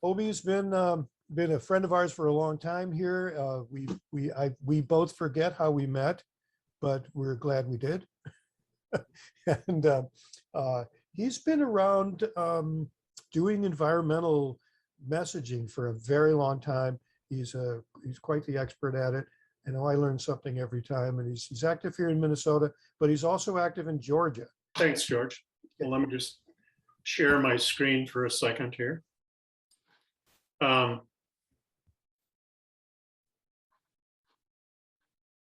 Hobie's been a friend of ours for a long time here. We both forget how we met, but we're glad we did. And he's been around doing environmental messaging for a very long time. He's quite the expert at it. I know I learn something every time, and he's active here in Minnesota, but he's also active in Georgia. Thanks, George. Well, let me just share my screen for a second here.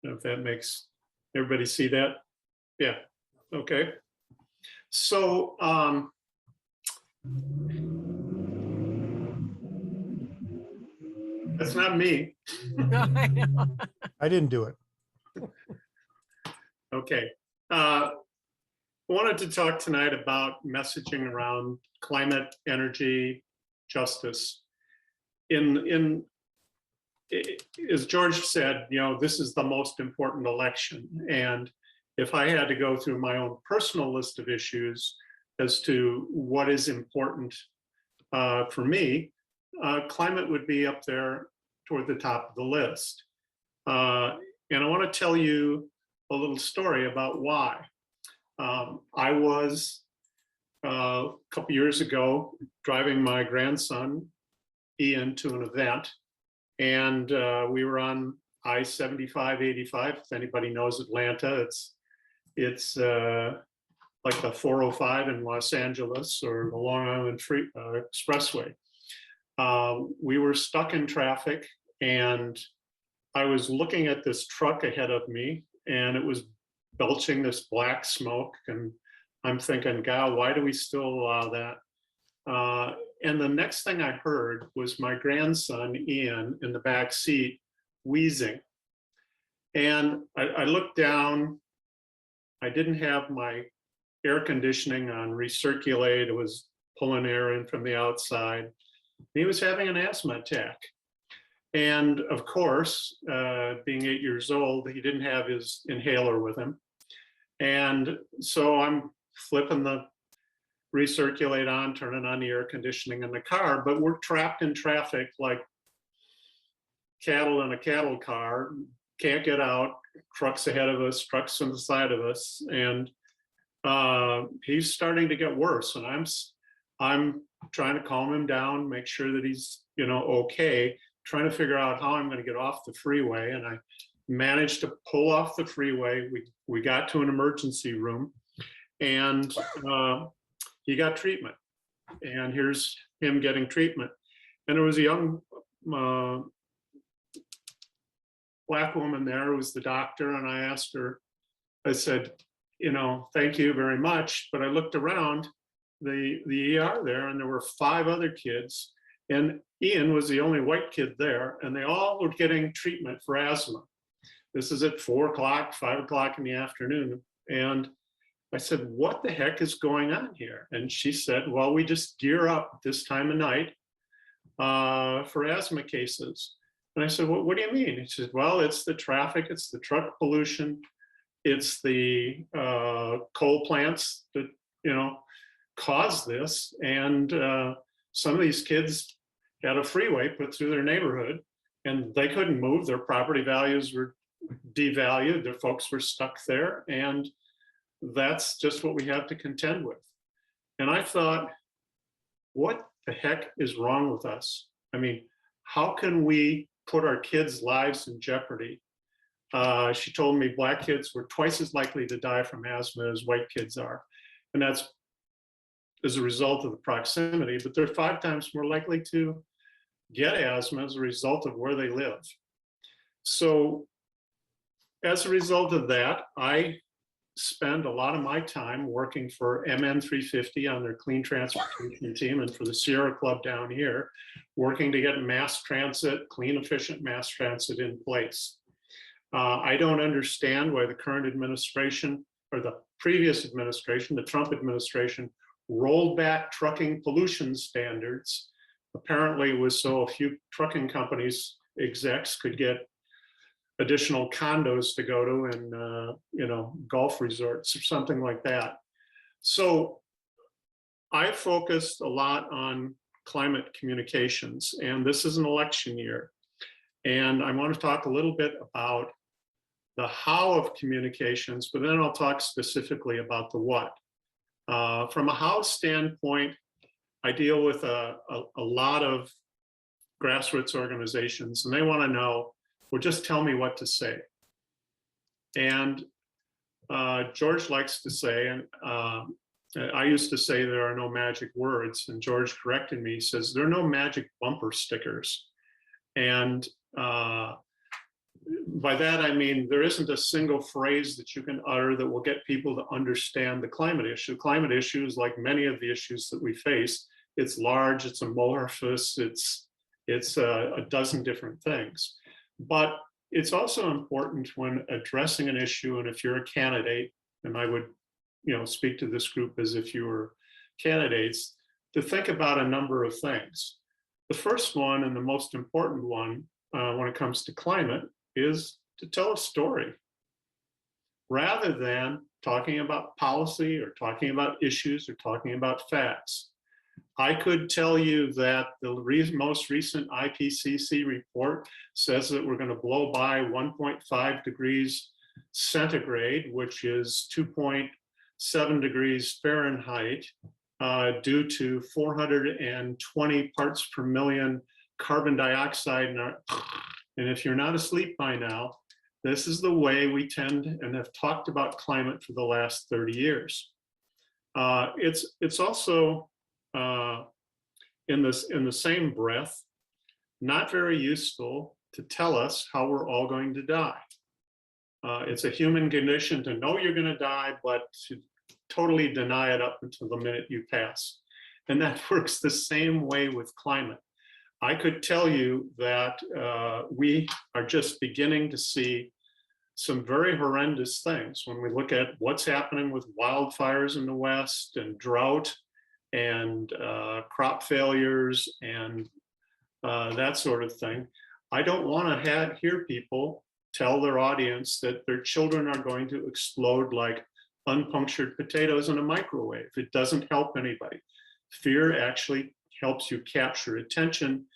If that makes everybody see that. Yeah, okay. So that's not me. I didn't do it. Okay. I wanted to talk tonight about messaging around climate, energy, justice. As George said, this is the most important election. And if I had to go through my own personal list of issues as to what is important for me, climate would be up there toward the top of the list. And I want to tell you a little story about why. I was, a couple years ago, driving my grandson, Ian, to an event. And we were on I-75/85. If anybody knows Atlanta, it's like the 405 in Los Angeles or the Long Island Expressway. We were stuck in traffic, and I was looking at this truck ahead of me, and it was belching this black smoke. And I'm thinking, God, why do we still allow that? And the next thing I heard was my grandson, Ian, in the back seat, wheezing. And I looked down. I didn't have my air conditioning on recirculate. It was pulling air in from the outside. He was having an asthma attack. And of course, being 8 years old, he didn't have his inhaler with him. And so I'm flipping the recirculate on, turning on the air conditioning in the car, but we're trapped in traffic like cattle in a cattle car, can't get out, trucks ahead of us, trucks on the side of us, and he's starting to get worse. And I'm trying to calm him down, make sure that he's okay, trying to figure out how I'm going to get off the freeway. And I managed to pull off the freeway. We got to an emergency room, and he got treatment. And here's him getting treatment. And there was a young Black woman there who was the doctor, and I asked her, I said, thank you very much. But I looked around the ER there, and there were 5 other kids, and Ian was the only white kid there, and they all were getting treatment for asthma. This is at 4 o'clock, 5 o'clock in the afternoon. And I said, what the heck is going on here? And she said, well, we just gear up this time of night for asthma cases. And I said, well, what do you mean? He said, well, it's the traffic, it's the truck pollution, it's the coal plants that, cause this. And some of these kids had a freeway put through their neighborhood, and they couldn't move. Their property values were devalued. Their folks were stuck there. And that's just what we have to contend with. And I thought, what the heck is wrong with us? I mean, how can we put our kids' lives in jeopardy? She told me Black kids were twice as likely to die from asthma as white kids are. And that's as a result of the proximity, but they're 5 times more likely to get asthma as a result of where they live. So as a result of that, I spend a lot of my time working for MN 350 on their clean transportation team, and for the Sierra Club down here, working to get mass transit, clean, efficient mass transit in place. I don't understand why the current administration, or the previous administration, the Trump administration, rolled back trucking pollution standards. Apparently it was so a few trucking companies execs could get additional condos to go to and golf resorts or something like that. So I focused a lot on climate communications, and this is an election year. And I want to talk a little bit about the how of communications, but then I'll talk specifically about the what. From a how standpoint, I deal with a lot of grassroots organizations, and they want to know, well, just tell me what to say. And George likes to say, and I used to say there are no magic words, and George corrected me. He says there are no magic bumper stickers. And by that, I mean, there isn't a single phrase that you can utter that will get people to understand the climate issue. Climate issue is like many of the issues that we face. It's large, it's amorphous, it's a dozen different things. But it's also important when addressing an issue, and if you're a candidate, and I would, speak to this group as if you were candidates, to think about a number of things. The first one, and the most important one when it comes to climate, is to tell a story. Rather than talking about policy or talking about issues or talking about facts. I could tell you that the most recent IPCC report says that we're going to blow by 1.5 degrees centigrade, which is 2.7 degrees Fahrenheit, due to 420 parts per million carbon dioxide. And if you're not asleep by now, this is the way we tend and have talked about climate for the last 30 years. It's also in the same breath, not very useful to tell us how we're all going to die. It's a human condition to know you're going to die, but to totally deny it up until the minute you pass. And that works the same way with climate. I could tell you that we are just beginning to see some very horrendous things when we look at what's happening with wildfires in the West and drought and crop failures and that sort of thing. I don't want to hear people tell their audience that their children are going to explode like unpunctured potatoes in a microwave. It doesn't help anybody. Fear actually helps you capture attention,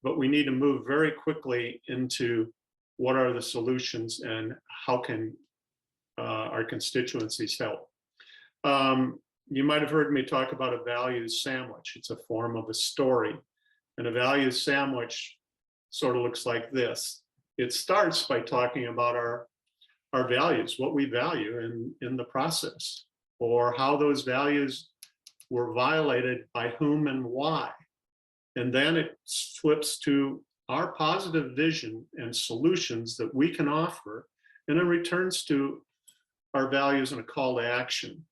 but we need to move very quickly into what are the solutions and how can our constituencies help. You might have heard me talk about a values sandwich. It's a form of a story. And a values sandwich sort of looks like this. It starts by talking about our values, what we value in the process, or how those values were violated by whom and why. And then it flips to our positive vision and solutions that we can offer, and then returns to our values and a call to action.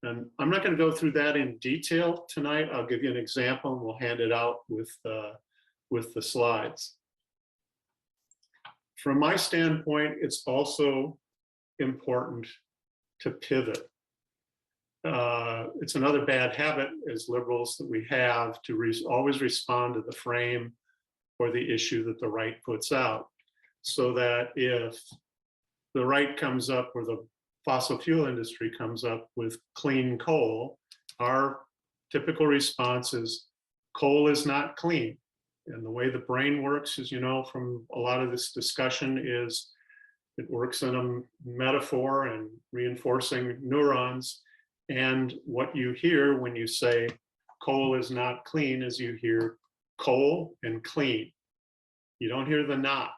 And I'm not going to go through that in detail tonight. I'll give you an example and we'll hand it out with the slides. From my standpoint, it's also important to pivot. It's another bad habit as liberals that we have to always respond to the frame or the issue that the right puts out. So that if the right comes up or the fossil fuel industry comes up with clean coal, our typical response is coal is not clean. And the way the brain works, as you know from a lot of this discussion, is it works in a metaphor and reinforcing neurons. And what you hear when you say coal is not clean is you hear coal and clean. You don't hear the not.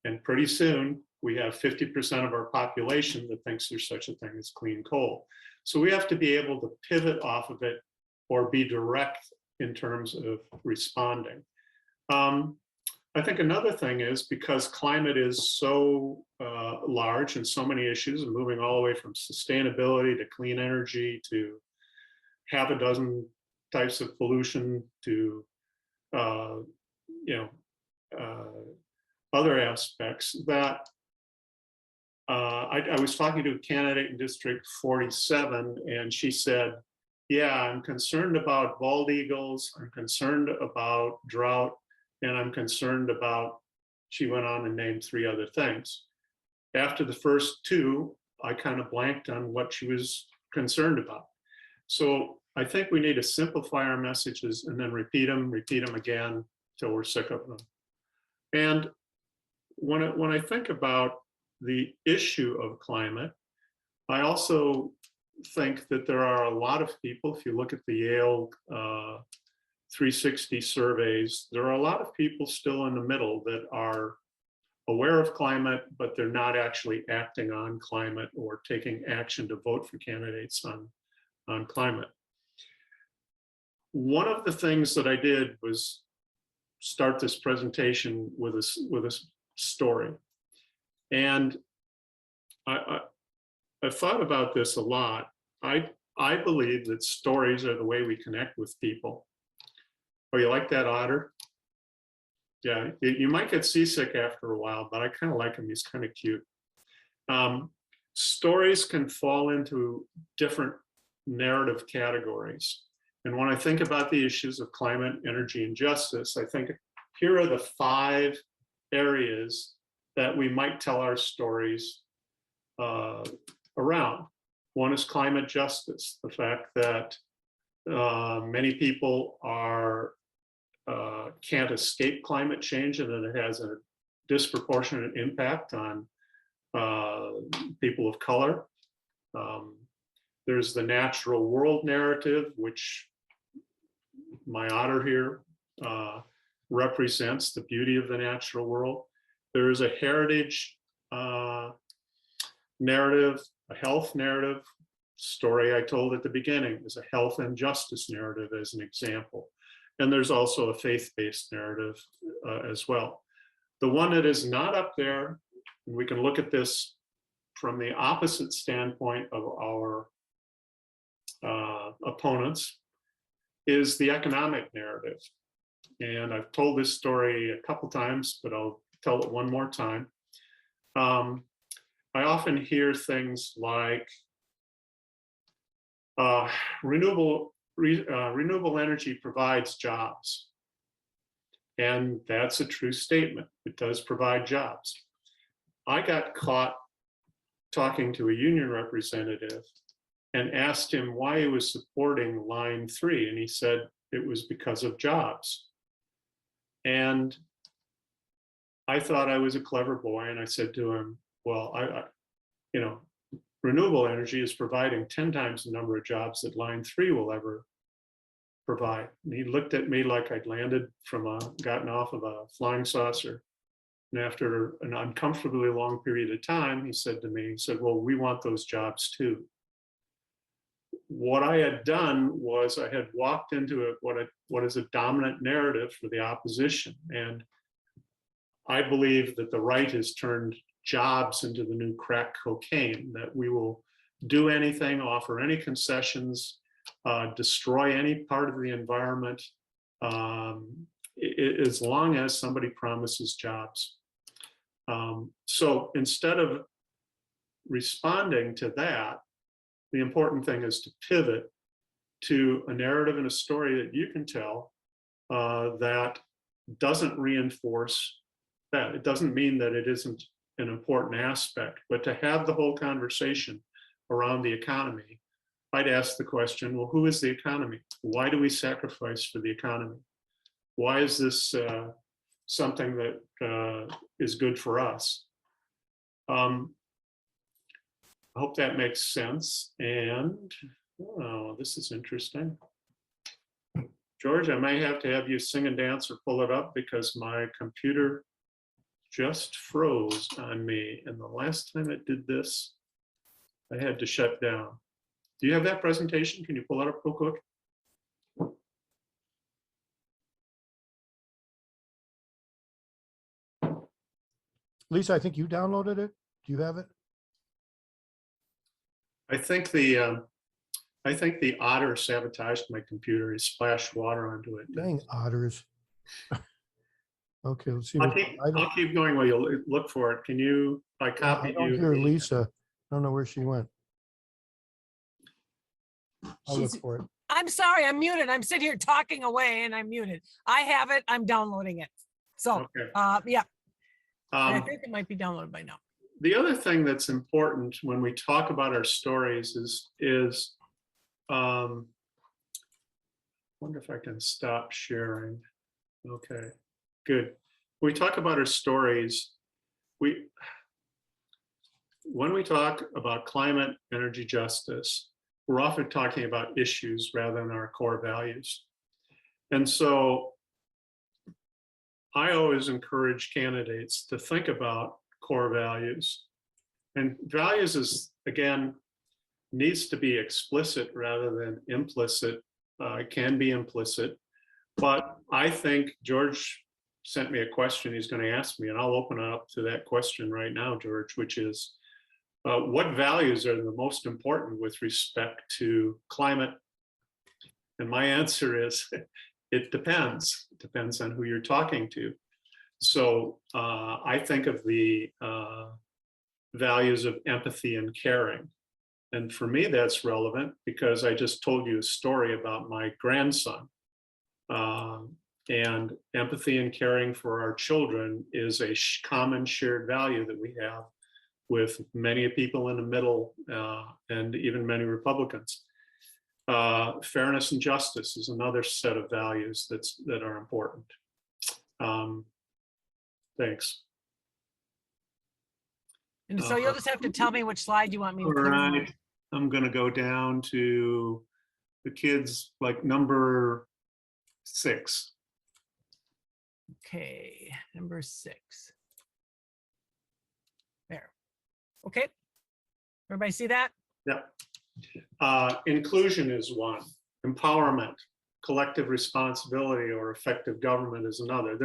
And pretty soon we have 50% of our population that thinks there's such a thing as clean coal. So we have to be able to pivot off of it or be direct in terms of responding. I think another thing is because climate is so large and so many issues, and moving all the way from sustainability to clean energy to half a dozen types of pollution to other aspects, that I was talking to a candidate in District 47, and she said, yeah, I'm concerned about bald eagles, I'm concerned about drought, and I'm concerned about, she went on and named 3 other things. After the first 2, I kind of blanked on what she was concerned about. So I think we need to simplify our messages and then repeat them again till we're sick of them. And when I think about the issue of climate, I also think that there are a lot of people, if you look at the Yale 360 surveys, there are a lot of people still in the middle that are aware of climate, but they're not actually acting on climate or taking action to vote for candidates on climate. One of the things that I did was start this presentation with a story. And I've thought about this a lot. I believe that stories are the way we connect with people. Oh, you like that otter? Yeah, you might get seasick after a while, but I kind of like him. He's kind of cute. Stories can fall into different narrative categories. And when I think about the issues of climate, energy, and justice, I think here are the 5 areas that we might tell our stories around. One is climate justice, the fact that many people can't escape climate change and that it has a disproportionate impact on people of color. There's the natural world narrative, which my otter here represents the beauty of the natural world. There is a heritage narrative, a health narrative. Story I told at the beginning is a health and justice narrative as an example. And there's also a faith-based narrative as well. The one that is not up there, and we can look at this from the opposite standpoint of our opponents, is the economic narrative. And I've told this story a couple times, but I'll tell it one more time. I often hear things like renewable energy provides jobs. And that's a true statement. It does provide jobs. I got caught talking to a union representative and asked him why he was supporting line 3. And he said it was because of jobs. And I thought I was a clever boy. And I said to him, well, renewable energy is providing 10 times the number of jobs that line 3 will ever provide. And he looked at me like I'd gotten off of a flying saucer. And after an uncomfortably long period of time, he said to me, well, we want those jobs too. What I had done was I had walked into what is a dominant narrative for the opposition. And I believe that the right has turned jobs into the new crack cocaine, that we will do anything, offer any concessions, destroy any part of the environment, as long as somebody promises jobs. So instead of responding to that, the important thing is to pivot to a narrative and a story that you can tell that doesn't reinforce that. It doesn't mean that it isn't an important aspect, but to have the whole conversation around the economy, I'd ask the question, well, who is the economy? Why do we sacrifice for the economy? Why is this something that is good for us? I hope that makes sense. And this is interesting. George, I may have to have you sing and dance or pull it up because my computer just froze on me. And the last time it did this, I had to shut down. Do you have that presentation? Can you pull it up real quick? Lisa, I think you downloaded it. Do you have it? I think the otter sabotaged my computer. He splashed water onto it. Dang otters. Okay, let's see. I'll keep going while you look for it. Can you? I copied you. I don't hear Lisa. I don't know where she went. I'll look for it. I'm sorry, I'm muted. I'm sitting here talking away and I'm muted. I have it. I'm downloading it. So, okay. Yeah. I think it might be downloaded by now. The other thing that's important when we talk about our stories is Wonder if I can stop sharing. Okay, good. We talk about our stories. When we talk about climate, energy justice, we're often talking about issues rather than our core values. And so I always encourage candidates to think about core values. And values is, again, needs to be explicit rather than implicit. It can be implicit, but I think George sent me a question he's going to ask me, and I'll open it up to that question right now, George, which is, what values are the most important with respect to climate? And my answer is, it depends. It depends on who you're talking to. So I think of the values of empathy and caring. And for me, that's relevant because I just told you a story about my grandson. And empathy and caring for our children is a common shared value that we have with many people in the middle and even many Republicans. Fairness and justice is another set of values that are important. Thanks. And so you'll just have to tell me which slide you want me to All click on. right, I'm gonna go down to the kids, like number 6. Okay, number 6. There. Okay. Everybody see that? Yeah. Inclusion is one. Empowerment, collective responsibility, or effective government is another.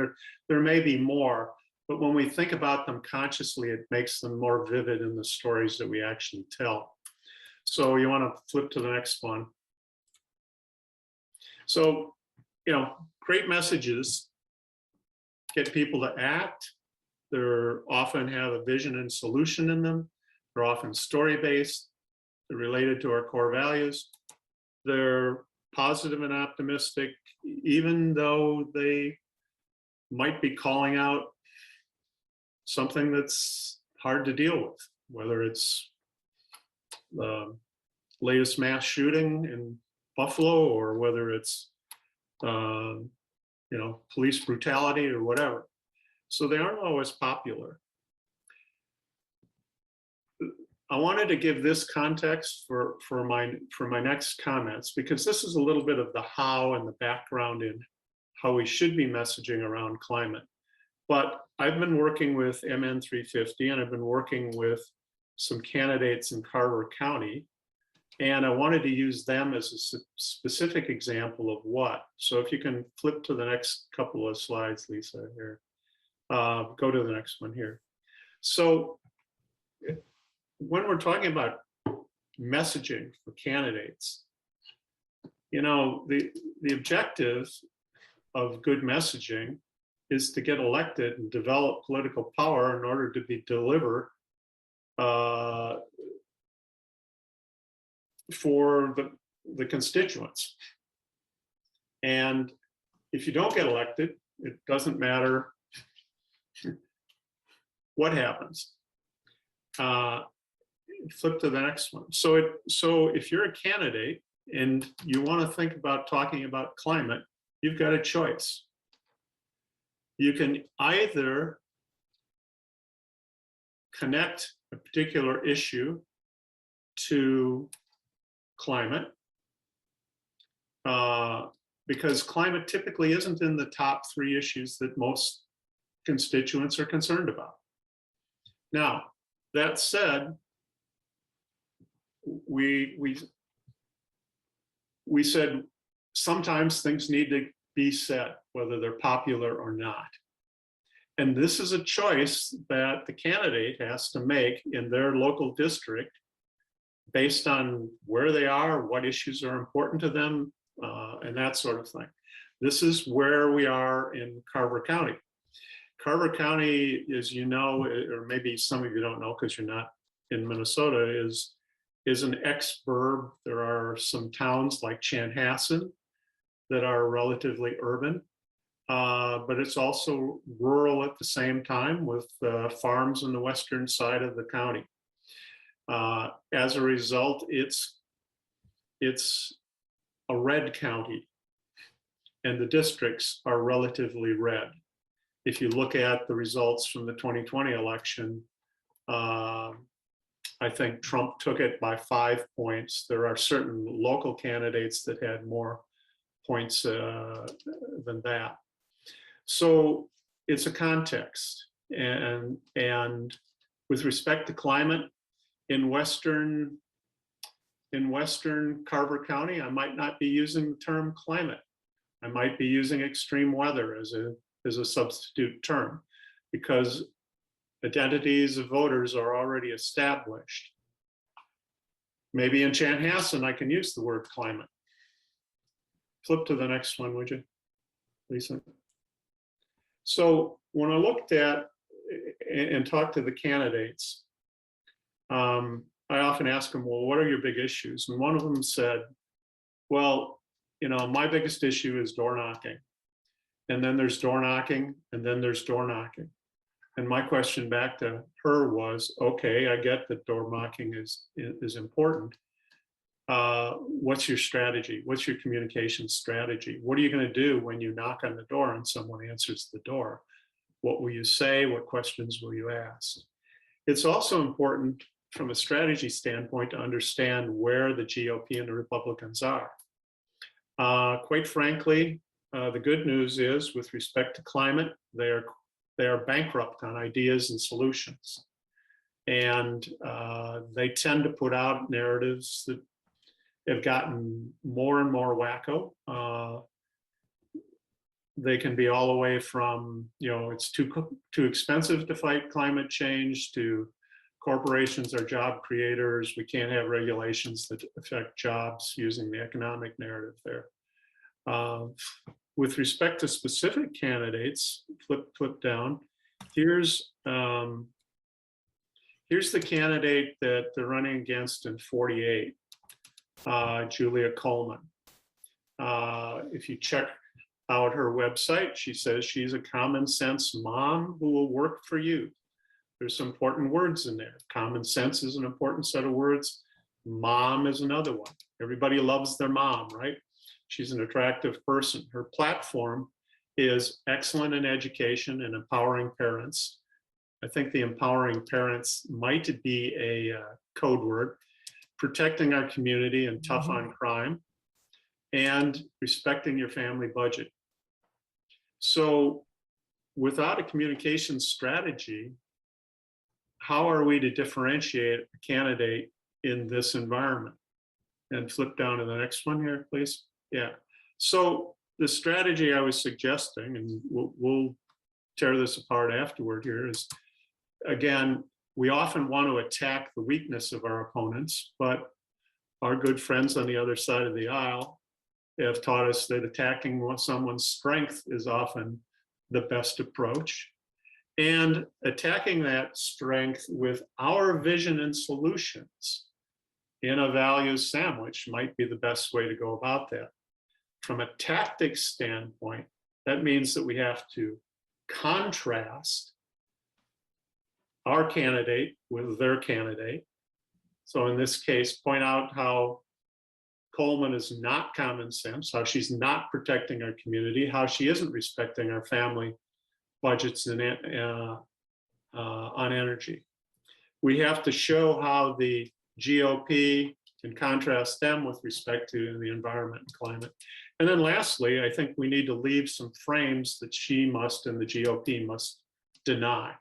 There may be more, but when we think about them consciously, it makes them more vivid in the stories that we actually tell. So you want to flip to the next one. So, great messages get people to act. They often have a vision and solution in them. They're often story-based. They're related to our core values. They're positive and optimistic, even though they might be calling out something that's hard to deal with, whether it's the latest mass shooting in Buffalo or whether it's police brutality or whatever. So they aren't always popular. I wanted to give this context for my next comments, because this is a little bit of the how and the background in how we should be messaging around climate. But I've been working with MN 350 and I've been working with some candidates in Carver County, and I wanted to use them as a specific example of what. So if you can flip to the next couple of slides, Lisa, here. Go to the next one here. So when we're talking about messaging for candidates, the objective of good messaging is to get elected and develop political power in order to be delivered for the constituents. And if you don't get elected, it doesn't matter what happens. Flip to the next one. So if you're a candidate and you want to think about talking about climate, you've got a choice. You can either connect a particular issue to climate, because climate typically isn't in the top 3 issues that most constituents are concerned about. Now, that said, we said sometimes things need to be said, whether they're popular or not. And this is a choice that the candidate has to make in their local district based on where they are, what issues are important to them, and that sort of thing. This is where we are in Carver County. Carver County, as you know, or maybe some of you don't know because you're not in Minnesota, is an ex-burb. There are some towns like Chanhassen that are relatively urban, but it's also rural at the same time with farms on the western side of the county. As a result, it's a red county. and the districts are relatively red. If you look at the results from the 2020 election, I think Trump took it by 5 points. There are certain local candidates that had more points than that. So it's a context. And with respect to climate, in Western Carver County, I might not be using the term climate. I might be using extreme weather as a substitute term, because identities of voters are already established. Maybe in Chanhassen, I can use the word climate. Flip to the next one, would you, Lisa? So when I looked at and talked to the candidates, I often ask them, well, what are your big issues? And one of them said, well, my biggest issue is door knocking. And then there's door knocking, and then there's door knocking. And my question back to her was, okay, I get that door knocking is important. What's your strategy? What's your communication strategy? What are you going to do when you knock on the door and someone answers the door? What will you say? What questions will you ask? It's also important from a strategy standpoint to understand where the GOP and the Republicans are. Quite frankly, the good news is, with respect to climate, they are bankrupt on ideas and solutions. And they tend to put out narratives that have gotten more and more wacko. They can be all the way from, it's too expensive to fight climate change, to corporations are job creators. We can't have regulations that affect jobs, using the economic narrative there. With respect to specific candidates, flip down. Here's the candidate that they're running against in 48, Julia Coleman. If you check out her website, she says she's a common sense mom who will work for you. There's some important words in there. Common sense is an important set of words. Mom is another one. Everybody loves their mom, right? She's an attractive person. Her platform is excellent in education and empowering parents. I think the empowering parents might be a code word. Protecting our community and tough on crime, and respecting your family budget. So without a communication strategy, how are we to differentiate a candidate in this environment? And flip down to the next one here, please. Yeah. So the strategy I was suggesting, and we'll tear this apart afterward here, is, again, we often want to attack the weakness of our opponents, but our good friends on the other side of the aisle have taught us that attacking someone's strength is often the best approach. And attacking that strength with our vision and solutions in a values sandwich might be the best way to go about that. From a tactics standpoint, that means that we have to contrast our candidate with their candidate. So in this case, point out how Coleman is not common sense, how she's not protecting our community, how she isn't respecting our family budgets and on energy. We have to show how the GOP can contrast them with respect to the environment and climate. And then lastly, I think we need to leave some frames that she must and the GOP must deny.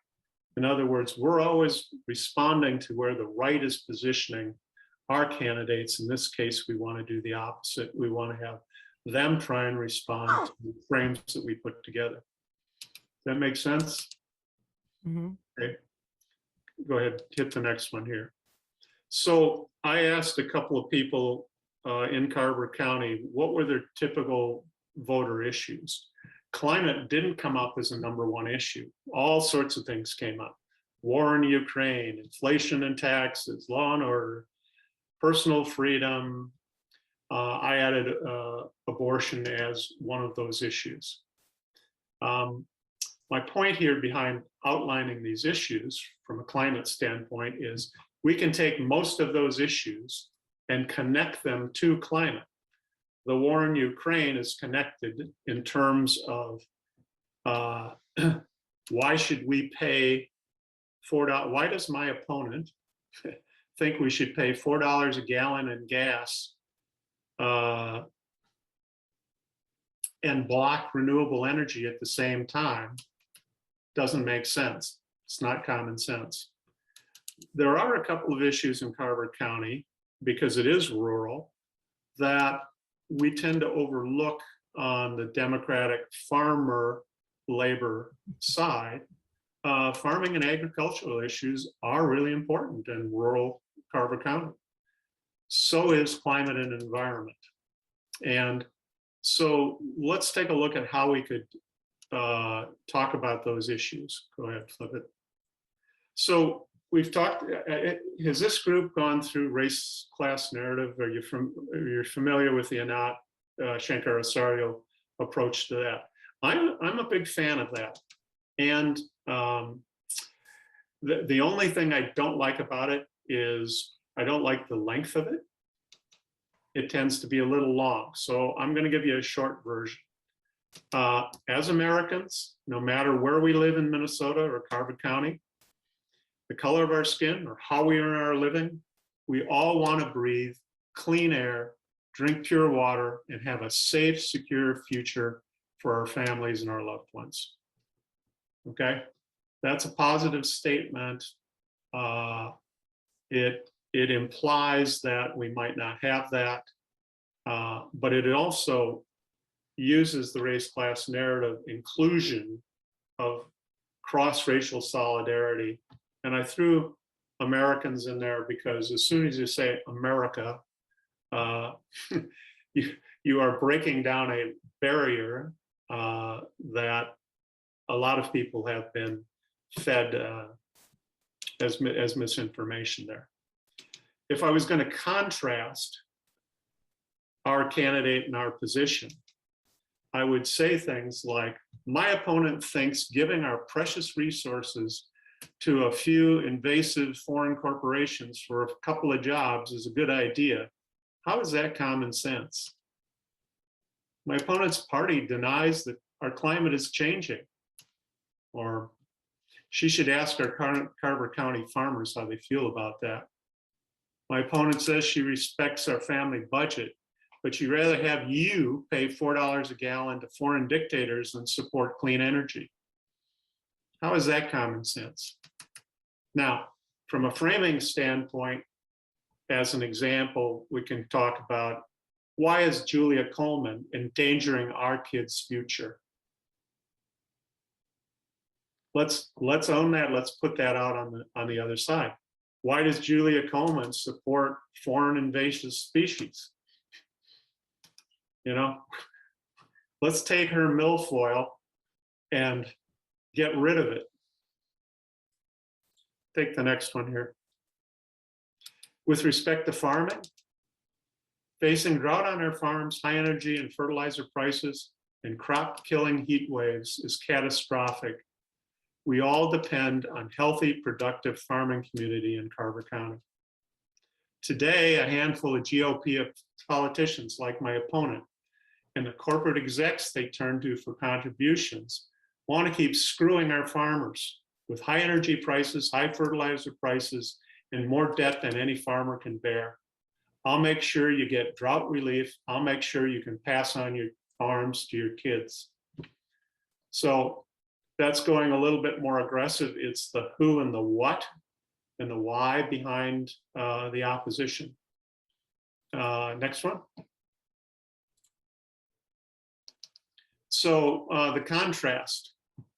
In other words, we're always responding to where the right is positioning our candidates. In this case, we want to do the opposite. We want to have them try and respond to the frames that we put together. Does that make sense? Okay. Go ahead, hit the next one here. So I asked a couple of people in Carver County, what were their typical voter issues? Climate didn't come up as a #1 issue. All sorts of things came up. War in Ukraine, inflation and taxes, law and order, personal freedom. I added abortion as one of those issues. My point here behind outlining these issues from a climate standpoint is we can take most of those issues and connect them to climate. the war in Ukraine is connected in terms of why should we pay $4? Why does my opponent think we should pay $4 a gallon in gas and block renewable energy at the same time? Doesn't make sense. It's not common sense. There are a couple of issues in Carver County, because it is rural, that we tend to overlook on the Democratic farmer labor side. Farming and agricultural issues are really important in rural Carver County. So is climate and environment. And so let's take a look at how we could talk about those issues. Go ahead, flip it. So we've talked, has this group gone through race class narrative? You're familiar with the Anat Shankar-Osorio approach to that? I'm a big fan of that. And the only thing I don't like about it is I don't like the length of it. It tends to be a little long. So I'm going to give you a short version. As Americans, no matter where we live in Minnesota or Carver County, the color of our skin or how we earn our living, we all want to breathe clean air, drink pure water, and have a safe, secure future for our families and our loved ones. Okay, that's a positive statement. It implies that we might not have that, but it also uses the race class narrative inclusion of cross-racial solidarity. And I threw Americans in there because as soon as you say America, you are breaking down a barrier that a lot of people have been fed as misinformation there. If I was going to contrast our candidate and our position, I would say things like, my opponent thinks giving our precious resources to a few invasive foreign corporations for a couple of jobs is a good idea. How is that common sense? My opponent's party denies that our climate is changing. Or she should ask our Carver County farmers how they feel about that. My opponent says she respects our family budget, but she'd rather have you pay $4 a gallon to foreign dictators than support clean energy. How is that common sense? Now, from a framing standpoint, as an example, we can talk about, why is Julia Coleman endangering our kids' future? Let's own that. Let's put that out on the other side. Why does Julia Coleman support foreign invasive species? You know, let's take her milfoil and get rid of it. Take the next one here. With respect to farming, facing drought on our farms, high energy and fertilizer prices, and crop killing heat waves is catastrophic. We all depend on healthy, productive farming community in Carver County. Today, a handful of GOP politicians like my opponent and the corporate execs they turn to for contributions want to keep screwing our farmers with high energy prices, high fertilizer prices, and more debt than any farmer can bear. I'll make sure you get drought relief. I'll make sure you can pass on your farms to your kids. So that's going a little bit more aggressive. It's the who and the what and the why behind the opposition. Next one. So the contrast.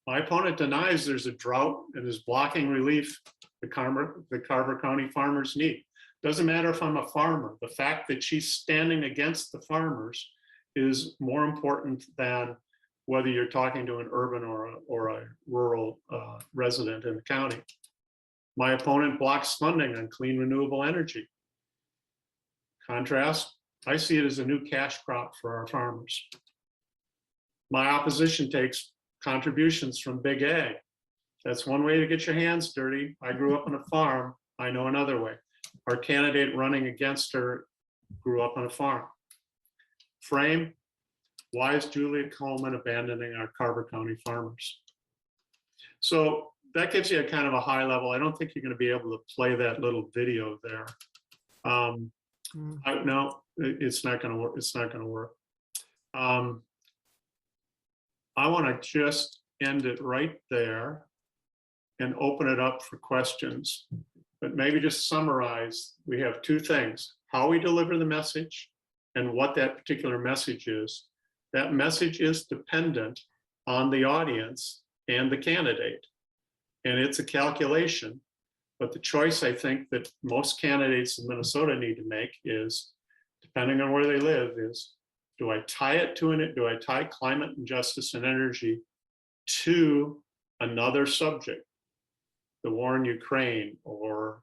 My opponent denies there's a drought and is blocking relief the Carver County farmers need. Doesn't matter if I'm a farmer. The fact that she's standing against the farmers is more important than whether you're talking to an urban or a rural resident in the county. My opponent blocks funding on clean renewable energy. Contrast, I see it as a new cash crop for our farmers. My opposition takes contributions from big ag. That's one way to get your hands dirty. I grew up on a farm. I know another way. Our candidate running against her grew up on a farm. frame, why is Julia Coleman abandoning our Carver County farmers? So that gives you a kind of a high level. I don't think you're going to be able to play that little video there. No, it's not going to work. It's not going to work. I want to just end it right there and open it up for questions. But maybe just summarize, we have two things: how we deliver the message and what that particular message is. That message is dependent on the audience and the candidate. And it's a calculation. But the choice I think that most candidates in Minnesota need to make is, depending on where they live, is, do I tie it to it? Do I tie climate and justice and energy to another subject, the war in Ukraine, or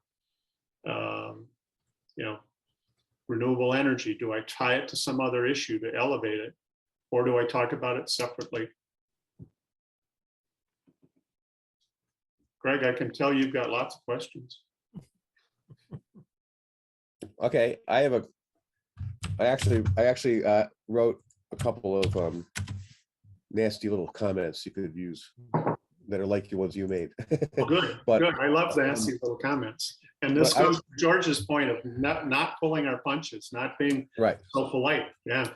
renewable energy? Do I tie it to some other issue to elevate it, or do I talk about it separately? Greg, I can tell you've got lots of questions. Okay, I actually wrote a couple of nasty little comments you could use that are like the ones you made. Well, good, But, good. I love the nasty little comments. And this goes to George's point of not pulling our punches, not being right. so polite. Yeah.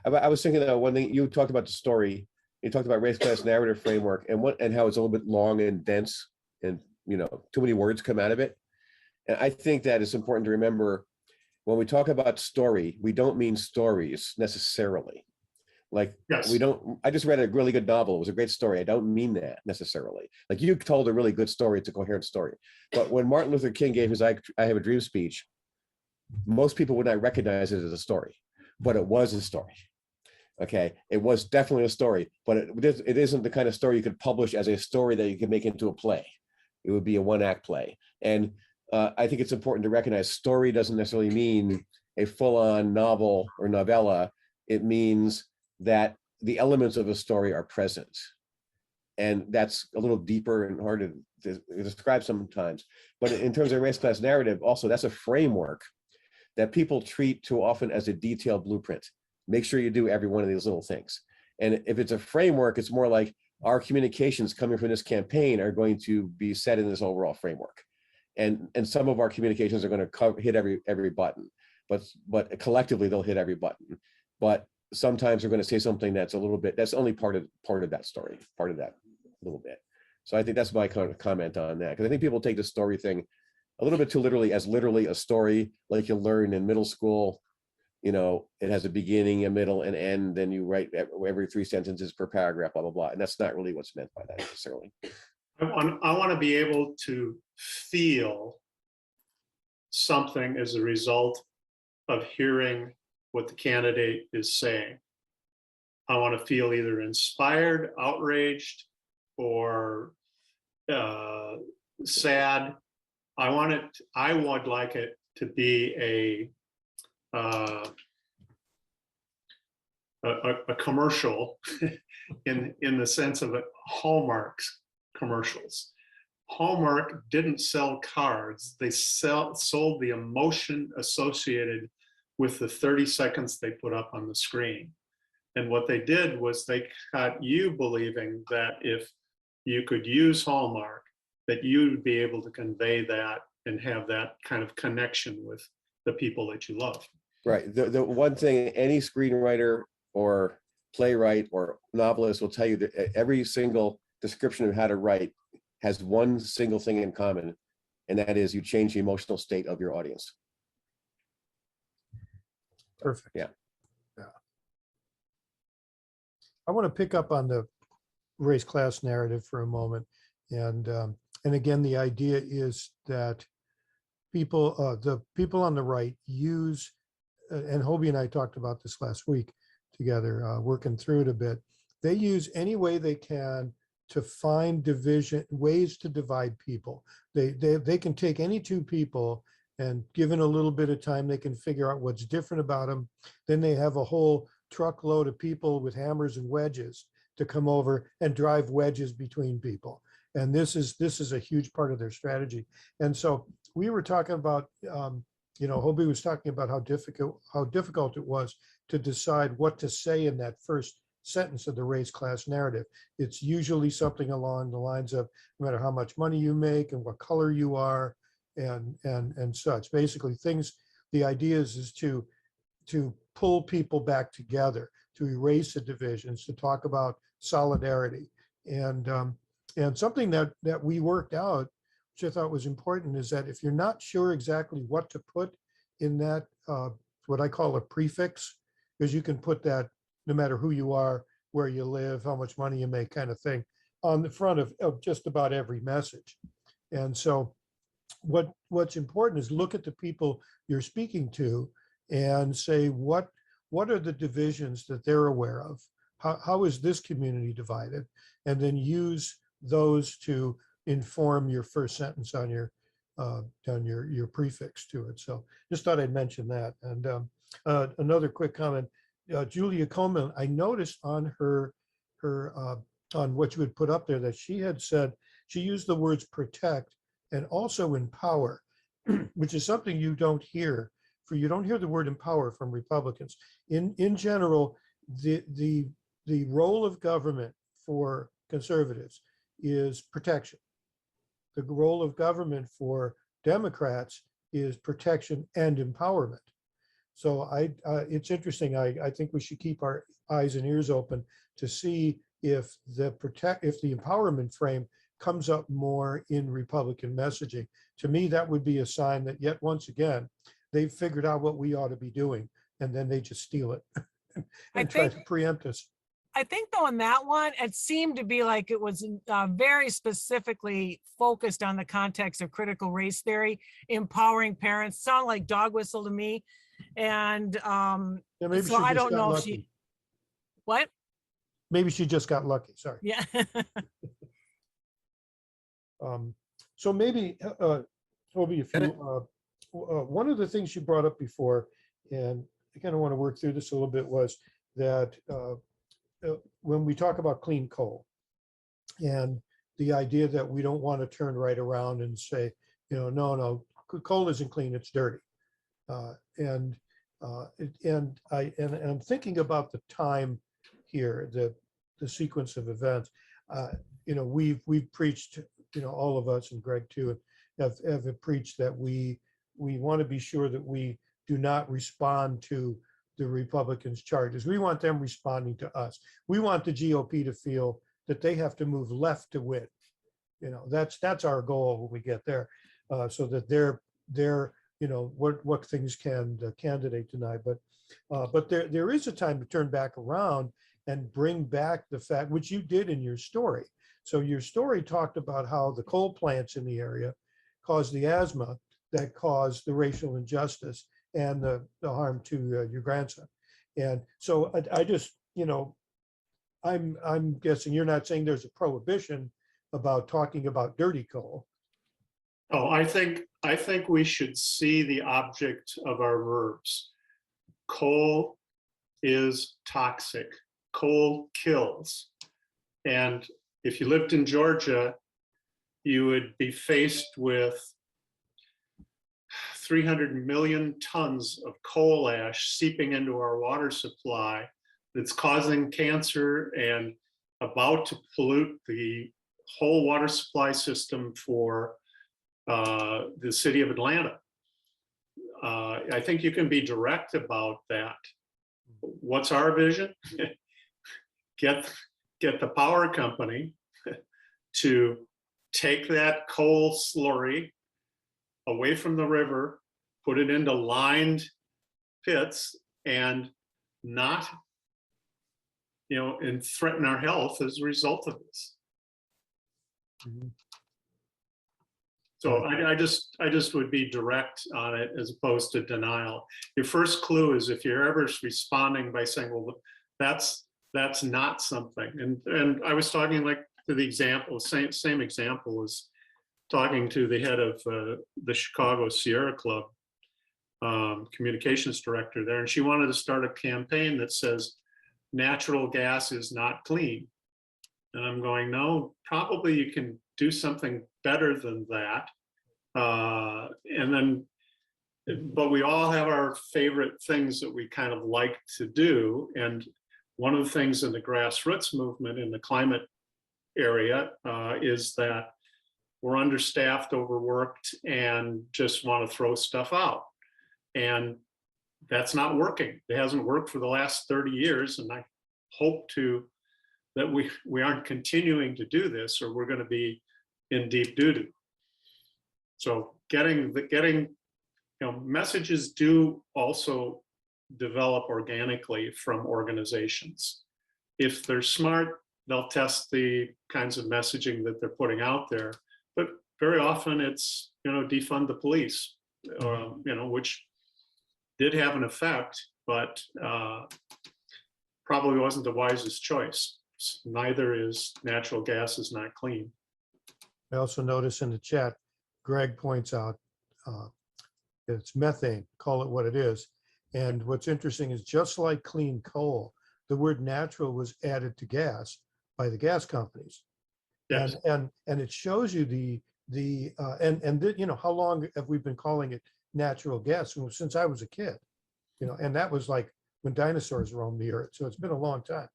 I was thinking that one thing you talked about the story, you talked about race class narrative framework and how it's a little bit long and dense and too many words come out of it. And I think that it's important to remember when we talk about story, we don't mean stories necessarily. Like yes. I just read a really good novel. It was a great story. I don't mean that necessarily. Like you told a really good story. It's a coherent story. But when Martin Luther King gave his I Have a Dream speech, most people would not recognize it as a story, but it was a story. Okay. It was definitely a story, but it isn't the kind of story you could publish as a story that you could make into a play. It would be a one-act play. And I think it's important to recognize story doesn't necessarily mean a full-on novel or novella. It means that the elements of a story are present. And that's a little deeper and harder to describe sometimes. But in terms of race class narrative, also, that's a framework that people treat too often as a detailed blueprint. Make sure you do every one of these little things. And if it's a framework, it's more like our communications coming from this campaign are going to be set in this overall framework. And some of our communications are going to hit every button, but collectively they'll hit every button. But sometimes we're going to say something that's a little bit, that's only part of that story, part of that little bit. So I think that's my kind of comment on that, because I think people take the story thing a little bit too literally, as literally a story like you'll learn in middle school. It has a beginning, a middle, and end. Then you write every 3 sentences per paragraph, blah, blah, blah. And that's not really what's meant by that necessarily. I want to be able to feel something as a result of hearing what the candidate is saying. I want to feel either inspired, outraged, or sad. I would like it to be a commercial in the sense of Hallmark's commercials. Hallmark didn't sell cards. They sold the emotion associated with the 30 seconds they put up on the screen. And what they did was they got you believing that if you could use Hallmark, that you'd be able to convey that and have that kind of connection with the people that you love. Right. The one thing any screenwriter or playwright or novelist will tell you that every single description of how to write has one single thing in common, and that is you change the emotional state of your audience. Perfect. Yeah. I want to pick up on the race class narrative for a moment. And again, the idea is that the people on the right use, and Hobie and I talked about this last week together, working through it a bit. They use any way they can to find ways to divide people. They can take any two people, and given a little bit of time, they can figure out what's different about them. Then they have a whole truckload of people with hammers and wedges to come over and drive wedges between people. And this is a huge part of their strategy. And so we were talking about Hobie was talking about how difficult it was to decide what to say in that first sentence of the race class narrative. It's usually something along the lines of no matter how much money you make and what color you are and such. Basically things, the idea is to pull people back together, to erase the divisions, to talk about solidarity. And something that we worked out, which I thought was important, is that if you're not sure exactly what to put in that, what I call a prefix, because you can put that no matter who you are, where you live, how much money you make kind of thing, on the front of just about every message. And so what's important is look at the people you're speaking to and say, what are the divisions that they're aware of? How is this community divided? And then use those to inform your first sentence on your prefix to it. So just thought I'd mention that. And another quick comment, Julia Coleman, I noticed on her on what you had put up there that she had said, she used the words protect and also empower, which is something you don't hear. You don't hear the word empower from Republicans. In general, the role of government for conservatives is protection. The role of government for Democrats is protection and empowerment. So it's interesting. I think we should keep our eyes and ears open to see if the empowerment frame comes up more in Republican messaging. To me, that would be a sign that yet once again, they've figured out what we ought to be doing, and then they just steal it and try to preempt us. I think though in that one, it seemed to be like it was very specifically focused on the context of critical race theory, empowering parents. Sound like dog whistle to me. And maybe so I don't know if she, what? Maybe she just got lucky, sorry. Yeah. So maybe, Toby, if you, one of the things you brought up before, and I kind of want to work through this a little bit, was that when we talk about clean coal and the idea that we don't want to turn right around and say, no, coal isn't clean, it's dirty. And I'm thinking about the time here, the sequence of events. We've preached, all of us, and Greg too, have preached that we want to be sure that we do not respond to the Republicans' charges. We want them responding to us. We want the GOP to feel that they have to move left to win. That's our goal when we get there, so that they're what things can the candidate deny. But there is a time to turn back around and bring back the fact, which you did in your story. So your story talked about how the coal plants in the area caused the asthma that caused the racial injustice and the harm to your grandson. And so I just, I'm guessing you're not saying there's a prohibition about talking about dirty coal. Oh, I think we should see the object of our verbs. Coal is toxic. Coal kills. And if you lived in Georgia, you would be faced with 300 million tons of coal ash seeping into our water supply that's causing cancer and about to pollute the whole water supply system for the city of Atlanta. I think you can be direct about that. What's our vision? Get the power company to take that coal slurry away from the river, put it into lined pits, and not, and threaten our health as a result of this. Mhm. So I just would be direct on it as opposed to denial. Your first clue is if you're ever responding by saying, well, that's not something. And I was talking like to the example, same example as talking to the head of the Chicago Sierra Club communications director there, and she wanted to start a campaign that says natural gas is not clean. And I'm going, no, probably you can do something better than that. And then but we all have our favorite things that we kind of like to do. And one of the things in the grassroots movement in the climate area is that we're understaffed, overworked, and just want to throw stuff out. And that's not working. It hasn't worked for the last 30 years. And I hope that we aren't continuing to do this, or we're going to be in deep doo-doo. So getting messages do also develop organically from organizations. If they're smart, they'll test the kinds of messaging that they're putting out there. But very often it's, defund the police, which did have an effect, but probably wasn't the wisest choice. Neither is natural gas is not clean. I also notice in the chat, Greg points out it's methane, call it what it is. And what's interesting is just like clean coal, the word natural was added to gas by the gas companies. Yes. And it shows you how long have we been calling it natural gas? Well, since I was a kid, and that was like when dinosaurs roamed the earth. So it's been a long time.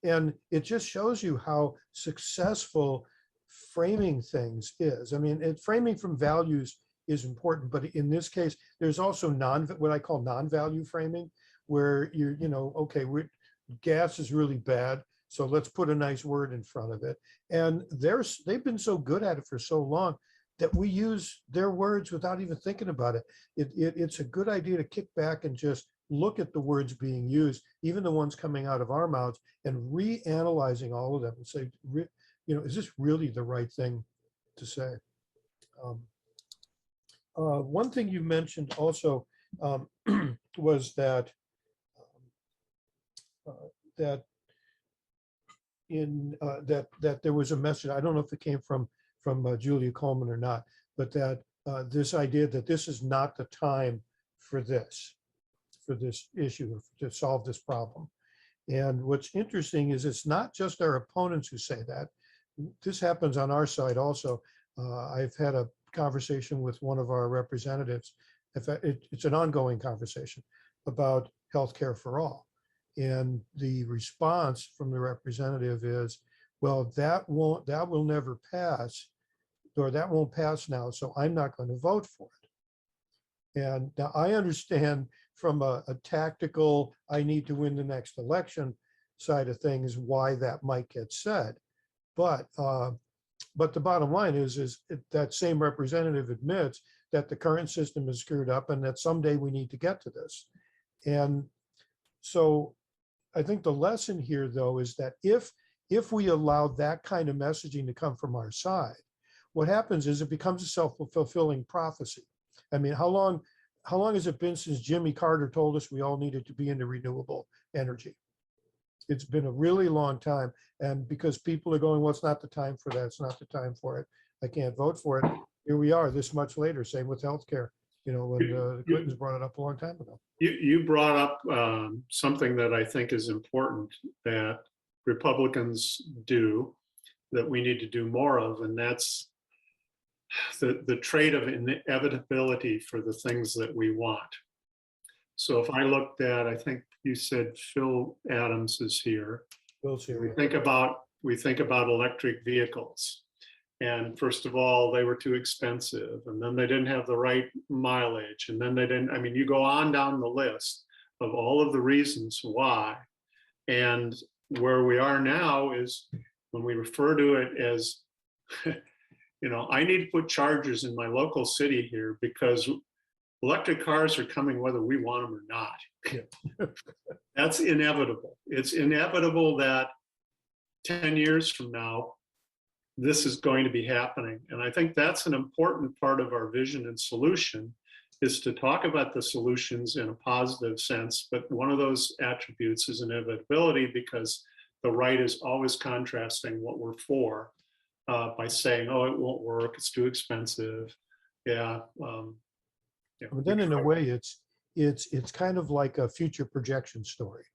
And it just shows you how successful framing things is. I mean, framing from values is important, but in this case, there's also what I call non-value framing, where okay, gas is really bad, so let's put a nice word in front of it. And they've been so good at it for so long that we use their words without even thinking about it. It's a good idea to kick back and just look at the words being used, even the ones coming out of our mouths, and reanalyzing all of them and say, is this really the right thing to say? One thing you mentioned also was that that there was a message. I don't know if it came from Julia Coleman or not, but that this idea that this is not the time for this issue, to solve this problem. And what's interesting is it's not just our opponents who say that. This happens on our side also. I've had a conversation with one of our representatives. In fact, it's an ongoing conversation about healthcare for all. And the response from the representative is, well, that will never pass, or that won't pass now, so I'm not going to vote for it. And now I understand from a tactical, I need to win the next election side of things, why that might get said. But the bottom line is that same representative admits that the current system is screwed up and that someday we need to get to this. And so I think the lesson here, though, is that if we allow that kind of messaging to come from our side, what happens is it becomes a self-fulfilling prophecy. I mean, how long has it been since Jimmy Carter told us we all needed to be into renewable energy? It's been a really long time. And because people are going, well, it's not the time for that. It's not the time for it. I can't vote for it. Here we are this much later, same with healthcare, when the Clintons brought it up a long time ago. You brought up something that I think is important that Republicans do that we need to do more of, and that's the trait of inevitability for the things that we want. So if I looked at, I think you said Phil Adams is here. Phil's here. We think about electric vehicles. And first of all, they were too expensive, and then they didn't have the right mileage, and then they didn't, I mean, you go on down the list of all of the reasons why. And where we are now is when we refer to it as, I need to put chargers in my local city here because electric cars are coming whether we want them or not. Yeah. That's inevitable. It's inevitable that 10 years from now, this is going to be happening. And I think that's an important part of our vision and solution, is to talk about the solutions in a positive sense. But one of those attributes is inevitability, because the right is always contrasting what we're for by saying, oh, it won't work, it's too expensive. Yeah. But then in a way, it's kind of like a future projection story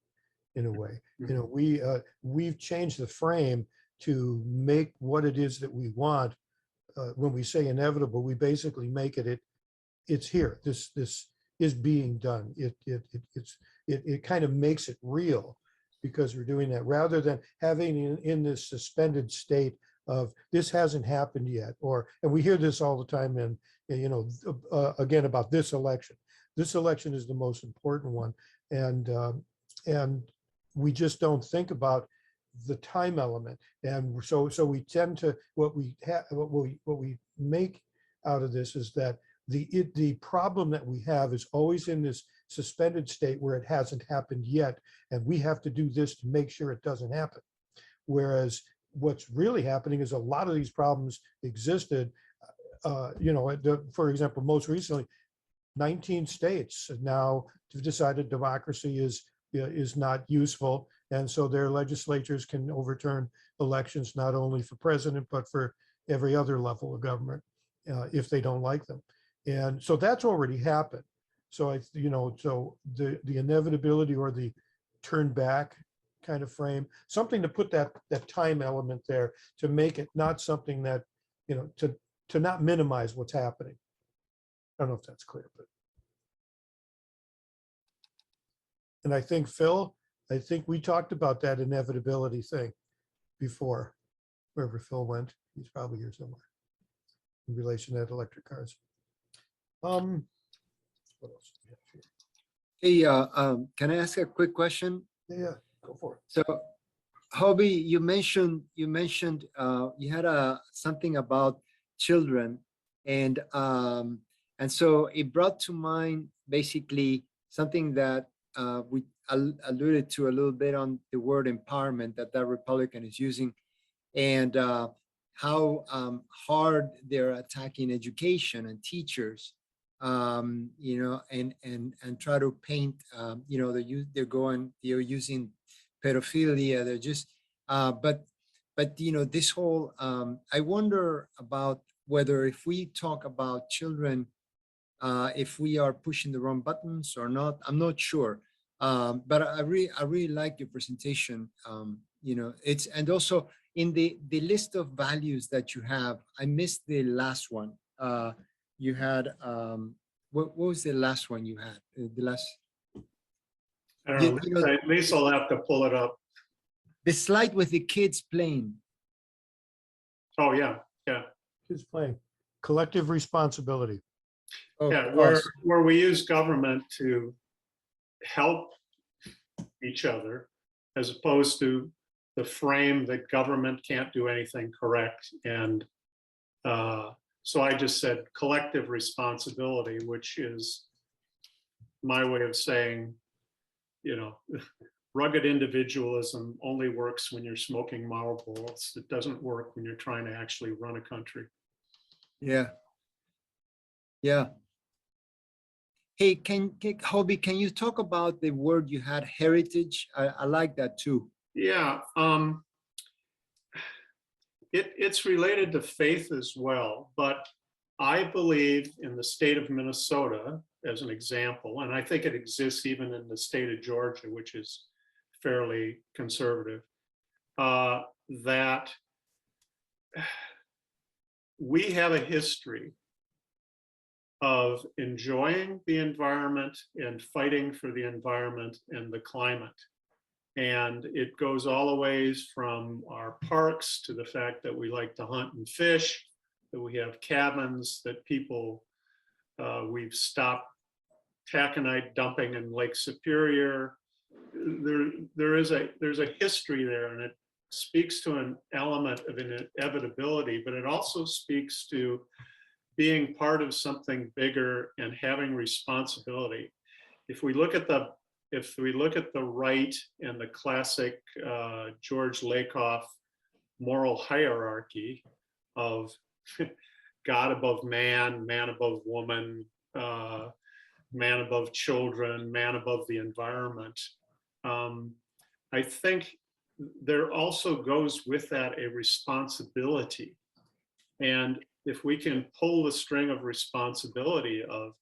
in a way. Mhm. We've changed the frame to make what it is that we want. When we say inevitable, we basically make it it's here. This is being done. It kind of makes it real because we're doing that rather than having in this suspended state of this hasn't happened yet, and we hear this all the time again about this election. This election is the most important one, and we just don't think about the time element, and so we tend to what we make out of this is that the problem that we have is always in this suspended state where it hasn't happened yet, and we have to do this to make sure it doesn't happen. Whereas what's really happening is a lot of these problems existed. For example, most recently, 19 states now have decided democracy is not useful, and so their legislatures can overturn elections not only for president but for every other level of government if they don't like them. And so that's already happened. So so the inevitability or the turn back kind of frame, something to put that time element there to make it not something that, to not minimize what's happening. I don't know if that's clear, but. And I think, Phil, we talked about that inevitability thing before, wherever Phil went. He's probably here somewhere in relation to electric cars. What else do we have here? Hey, can I ask a quick question? Yeah, go for it. So, Hobie, you mentioned you had something about children, and so it brought to mind basically something that we alluded to a little bit on the word empowerment that Republican is using, and how hard they're attacking education and teachers, and try to paint, they're using pedophilia. They're just, but this whole, I wonder about whether if we talk about children, if we are pushing the wrong buttons or not. I'm not sure, but I really like your presentation. It's, and also in the list of values that you have, I missed the last one. You had, what was the last one you had? The last. I don't know, at least I'll have to pull it up. The slide with the kids playing. Oh, yeah. Kids playing. Collective responsibility. Oh, Yeah, awesome. where we use government to help each other, as opposed to the frame that government can't do anything correct. And so I just said collective responsibility, which is my way of saying, rugged individualism only works when you're smoking Marlboros. It doesn't work when you're trying to actually run a country. Yeah. Hey, Hobie, can you talk about the word you had, heritage? I like that too. Yeah, it's related to faith as well, but I believe in the state of Minnesota as an example, and I think it exists even in the state of Georgia, which is fairly conservative, that we have a history of enjoying the environment and fighting for the environment and the climate. And it goes all the ways from our parks to the fact that we like to hunt and fish, that we have cabins, that people, we've stopped taconite dumping in Lake Superior. There's a history there, and it speaks to an element of inevitability, but it also speaks to being part of something bigger and having responsibility. If we look at the right and the classic George Lakoff moral hierarchy of God above man, man above woman, man above children, man above the environment, I think there also goes with that a responsibility. And if we can pull the string of responsibility of,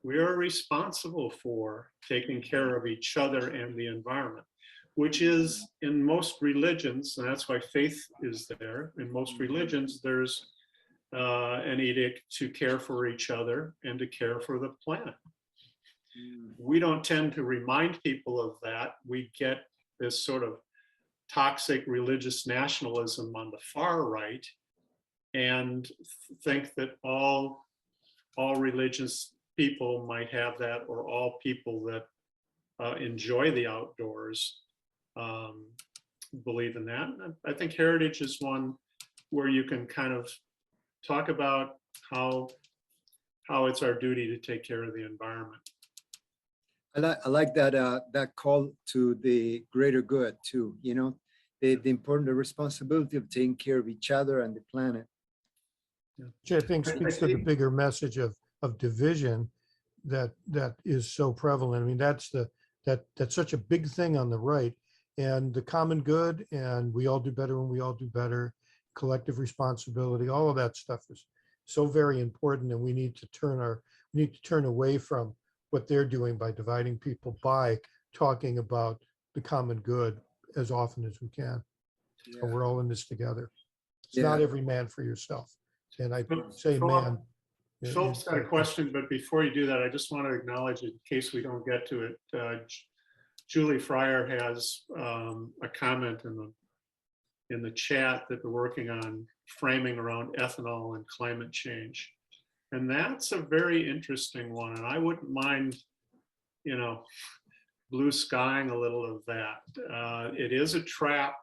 we are responsible for taking care of each other and the environment, which is in most religions, and that's why faith is there. In most religions, there's an edict to care for each other and to care for the planet. Mm. We don't tend to remind people of that. We get this sort of toxic religious nationalism on the far right and think that all religious people might have that, or all people that enjoy the outdoors believe in that. And I think heritage is one where you can kind of talk about how it's our duty to take care of the environment. I like that that call to the greater good too, you know, the important the responsibility of taking care of each other and the planet. Which I think speaks to the bigger message of division that is so prevalent. I mean, that's such a big thing on the right, and the common good, and we all do better when we all do better, collective responsibility, all of that stuff is so very important, and we need to turn away from what they're doing by dividing people, by talking about the common good as often as we can. Yeah. So we're all in this together. It's Yeah. not every man for yourself. And I say Philip, man. Philip's got a question, but before you do that, I just want to acknowledge, in case we don't get to it, Julie Fryer has a comment in the chat that we're working on framing around ethanol and climate change. And that's a very interesting one. And I wouldn't mind, you know, blue skying a little of that. It is a trap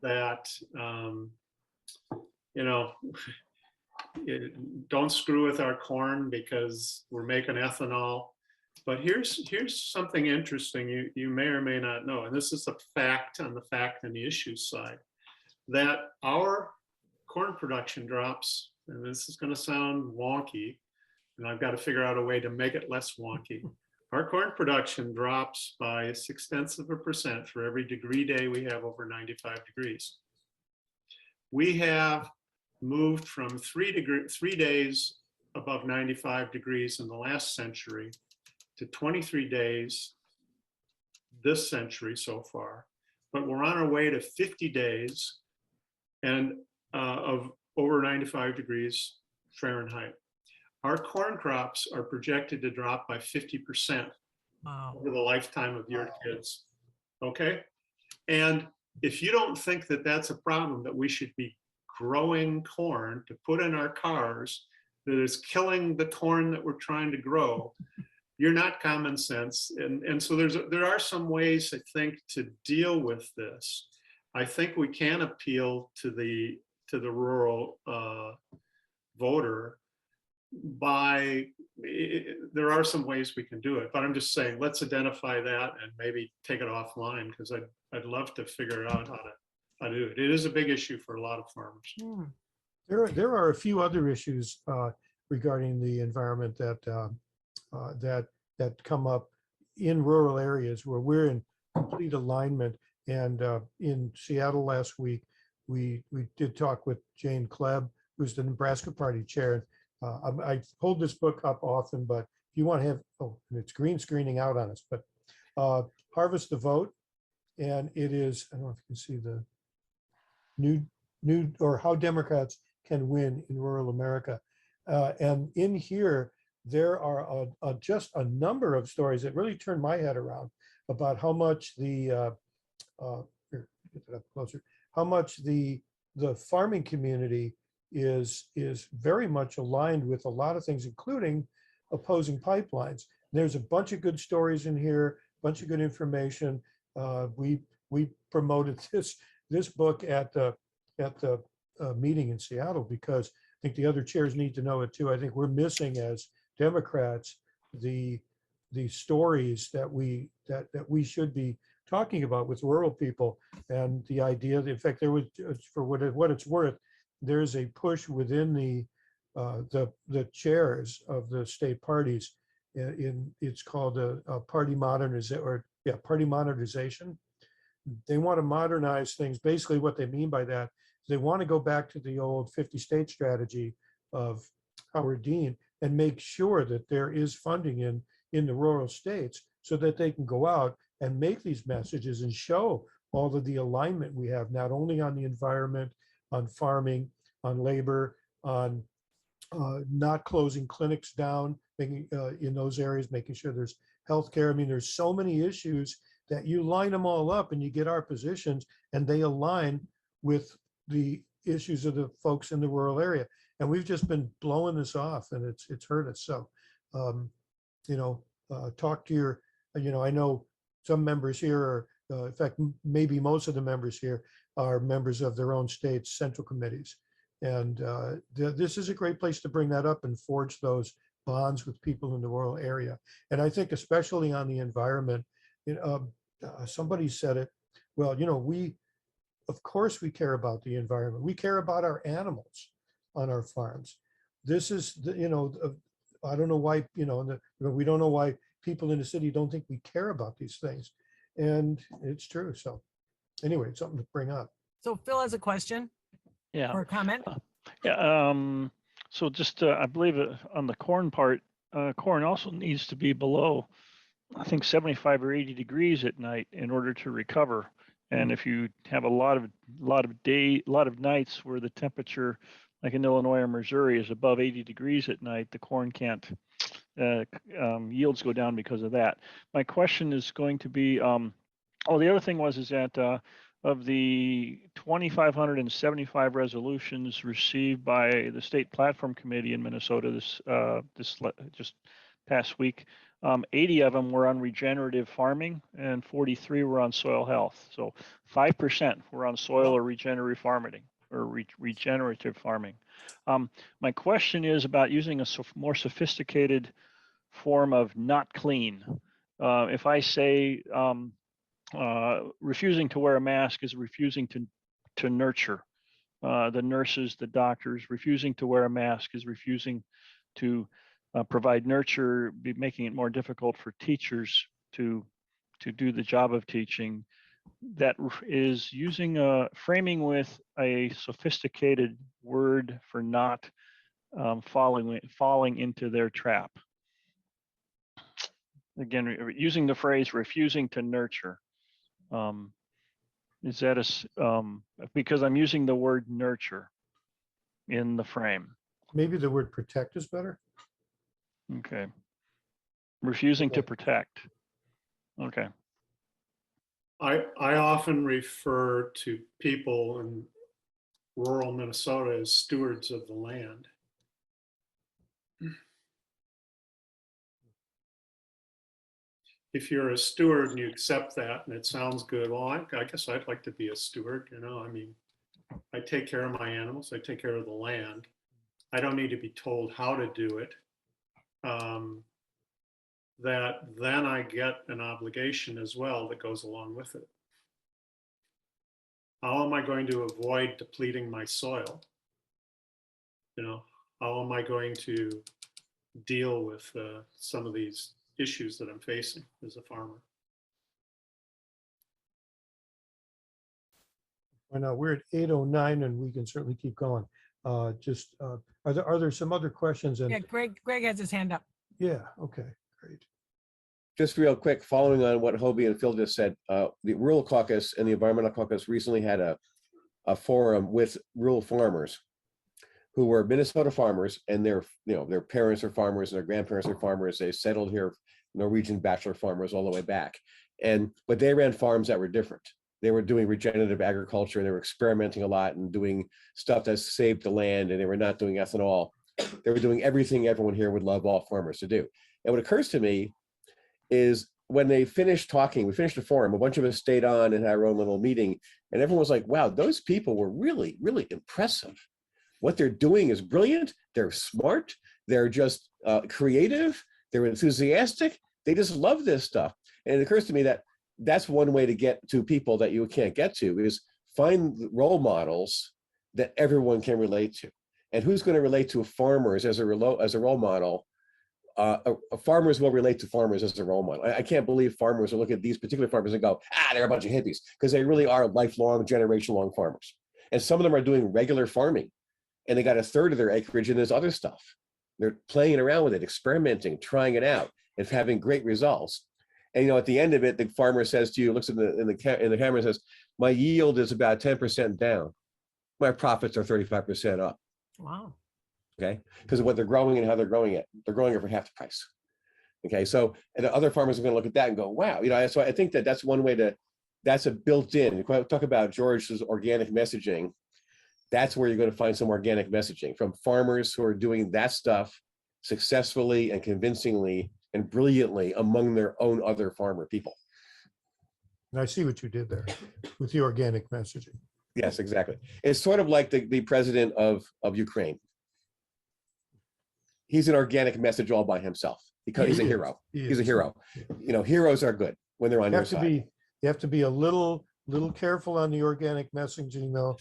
that, you know, don't screw with our corn because we're making ethanol. But here's something interesting you may or may not know, and this is a fact on the fact and the issues side, that our corn production drops, and this is going to sound wonky, and I've got to figure out a way to make it less wonky. Our corn production drops by 0.6% for every degree day we have over 95 degrees. We have moved from 3 days above 95 degrees in the last century to 23 days this century so far, but we're on our way to 50 days and of over 95 degrees Fahrenheit. Our corn crops are projected to drop by 50% Wow. over the lifetime of your kids. Okay? And if you don't think that that's a problem, that we should be growing corn to put in our cars that is killing the corn that we're trying to grow, you're not common sense. And so there are some ways, I think, to deal with this. I think we can appeal to the rural voter by, there are some ways we can do it, but I'm just saying, let's identify that and maybe take it offline, because I'd love to figure out how to do it. It is a big issue for a lot of farmers. Hmm. There are a few other issues regarding the environment that come up in rural areas where we're in complete alignment. And in Seattle last week, we did talk with Jane Klebb, who's the Nebraska Party chair. I hold this book up often, but if you want to have, and it's green screening out on us, but Harvest the Vote. And it is, I don't know if you can see the new or how Democrats can win in rural America. And in here, there are just a number of stories that really turned my head around about how much the here, get that up closer, how much the farming community is very much aligned with a lot of things, including opposing pipelines. There's a bunch of good stories in here, a bunch of good information. We promoted this book at the meeting in Seattle because I think the other chairs need to know it too. I think we're missing as Democrats the stories that we should be talking about with rural people, and the idea that, in fact, there was, for what it's worth, there's a push within the chairs of the state parties it's called a party modernization. They want to modernize things. Basically what they mean by that is they want to go back to the old 50-state strategy of Howard Dean and make sure that there is funding in the rural states so that they can go out and make these messages and show all of the alignment we have, not only on the environment, on farming, on labor, on not closing clinics down, making in those areas, making sure there's healthcare. I mean, there's so many issues that you line them all up and you get our positions and they align with the issues of the folks in the rural area. And we've just been blowing this off and it's hurt us. So, talk to your, I know some members here are, in fact, maybe most of the members here are members of their own state's central committees. And this is a great place to bring that up and forge those bonds with people in the rural area. And I think especially on the environment, somebody said it, well, of course we care about the environment. We care about our animals on our farms. This is, I don't know why, we don't know why people in the city don't think we care about these things. And it's true. So anyway, it's something to bring up. So Phil has a question Yeah. or a comment. Yeah. So just, I believe on the corn part, corn also needs to be below, I think 75 or 80 degrees at night in order to recover. And if you have a lot of nights where the temperature, like in Illinois or Missouri, is above 80 degrees at night, the corn can't, yields go down because of that. My question is going to be, the other thing is that of the 2,575 resolutions received by the State Platform Committee in Minnesota this just past week, 80 of them were on regenerative farming and 43 were on soil health. So 5% were on soil or regenerative farming or regenerative farming. My question is about using a more sophisticated form of not clean. If I say refusing to wear a mask is refusing to nurture. The nurses, the doctors, refusing to wear a mask is refusing to provide nurture, making it more difficult for teachers to do the job of teaching. That is using framing with a sophisticated word for not falling into their trap. Again, using the phrase refusing to nurture. Is that because I'm using the word nurture in the frame. Maybe the word protect is better. Okay. Refusing to protect. Okay. I often refer to people in rural Minnesota as stewards of the land. If you're a steward and you accept that and it sounds good, well, I guess I'd like to be a steward, I mean, I take care of my animals, I take care of the land. I don't need to be told how to do it. That then I get an obligation as well that goes along with it. How am I going to avoid depleting my soil? How am I going to deal with some of these issues that I'm facing as a farmer? I know we're at 8:09 and we can certainly keep going. Are there some other questions? Yeah, Greg has his hand up. Yeah, okay, great. Just real quick, following on what Hobie and Phil just said, the Rural Caucus and the Environmental Caucus recently had a forum with rural farmers who were Minnesota farmers, and their parents are farmers and their grandparents are farmers. They settled here, Norwegian bachelor farmers all the way back. But they ran farms that were different. They were doing regenerative agriculture and they were experimenting a lot and doing stuff that saved the land, and they were not doing ethanol. They were doing everything everyone here would love all farmers to do. And what occurs to me is when they finished talking, we finished the forum, a bunch of us stayed on and had our own little meeting, and everyone was like, wow, those people were really, really impressive. What they're doing is brilliant. They're smart. They're just creative. They're enthusiastic. They just love this stuff. And it occurs to me that that's one way to get to people that you can't get to, is find role models that everyone can relate to. And who's going to relate to farmers as a role model? Farmers will relate to farmers as a role model. I can't believe farmers will look at these particular farmers and go, they're a bunch of hippies, because they really are lifelong, generation-long farmers. And some of them are doing regular farming, and they got a third of their acreage in this other stuff. They're playing around with it, experimenting, trying it out, and having great results. And at the end of it, the farmer says to you, looks in the camera and says, my yield is about 10% down. My profits are 35% up. Wow. Okay, because of what they're growing and how they're growing it. They're growing it for half the price. Okay, so and the other farmers are going to look at that and go, wow, so I think that's one way to, that's a built-in. If I talk about George's organic messaging, that's where you're going to find some organic messaging from farmers who are doing that stuff successfully and convincingly and brilliantly among their own other farmer people. And I see what you did there with the organic messaging. Yes, exactly. It's sort of like the president of Ukraine. He's an organic message all by himself because he's a hero. He's a hero. Heroes are good when they're on your side. You have to be a little careful on the organic messaging though,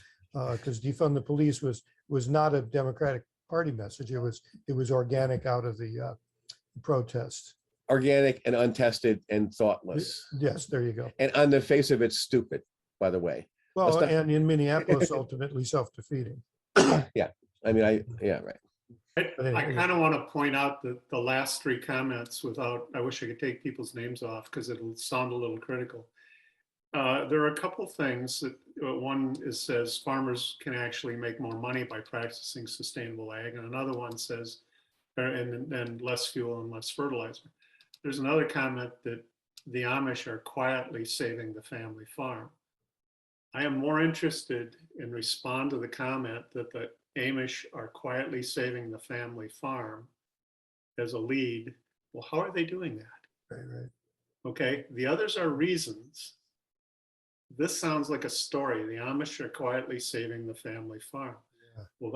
because defund the police was not a Democratic Party message. It was organic out of the protest. Organic and untested and thoughtless. Yes, there you go. And on the face of it, stupid, by the way. Well, and in Minneapolis, ultimately self-defeating. Yeah, right. I kind of want to point out that the last three comments I wish I could take people's names off because it'll sound a little critical. There are a couple things that one says farmers can actually make more money by practicing sustainable ag, and another one says, and less fuel and less fertilizer. There's another comment that the Amish are quietly saving the family farm. I am more interested in respond to the comment that the Amish are quietly saving the family farm as a lead. Well, how are they doing that? Right. Okay, the others are reasons. This sounds like a story. The Amish are quietly saving the family farm. Yeah. Well,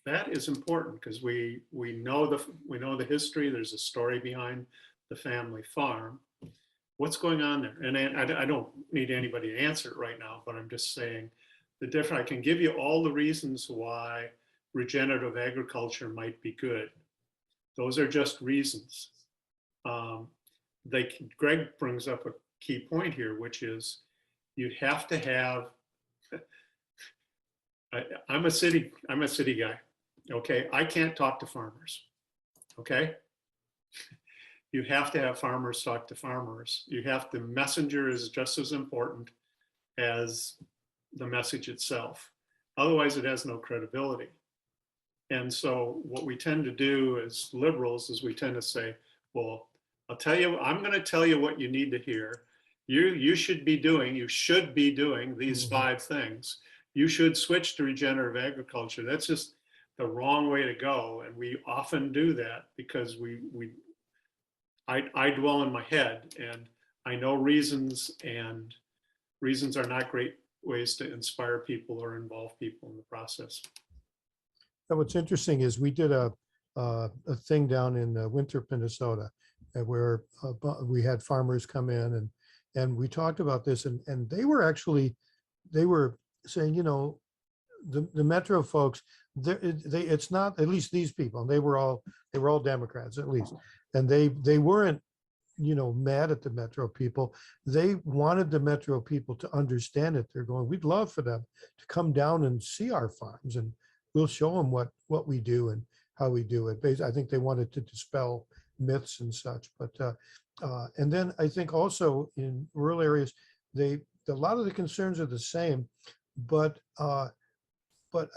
that is important because we know the history. There's a story behind the family farm. What's going on there? And I don't need anybody to answer it right now, but I'm just saying I can give you all the reasons why regenerative agriculture might be good. Those are just reasons. Greg brings up a key point here, which is you have to have, I'm a city guy. Okay, I can't talk to farmers. Okay, you have to have farmers talk to farmers. The messenger is just as important as the message itself. Otherwise, it has no credibility. And so what we tend to do as liberals is we tend to say, well, I'm going to tell you what you need to hear. You should be doing these 5 things. You should switch to regenerative agriculture. That's just the wrong way to go. And we often do that because I dwell in my head and I know reasons, and reasons are not great ways to inspire people or involve people in the process. And what's interesting is we did a thing down in Winthrop, Minnesota, where we had farmers come in and we talked about this, and they were saying, the Metro folks, it's not, at least these people, and they were all Democrats at least, and they weren't mad at the Metro people. They wanted the Metro people to understand it. They're going, we'd love for them to come down and see our farms, and we'll show them what we do and how we do it. I think they wanted to dispel myths and such. But and then I think also in rural areas, a lot of the concerns are the same, but I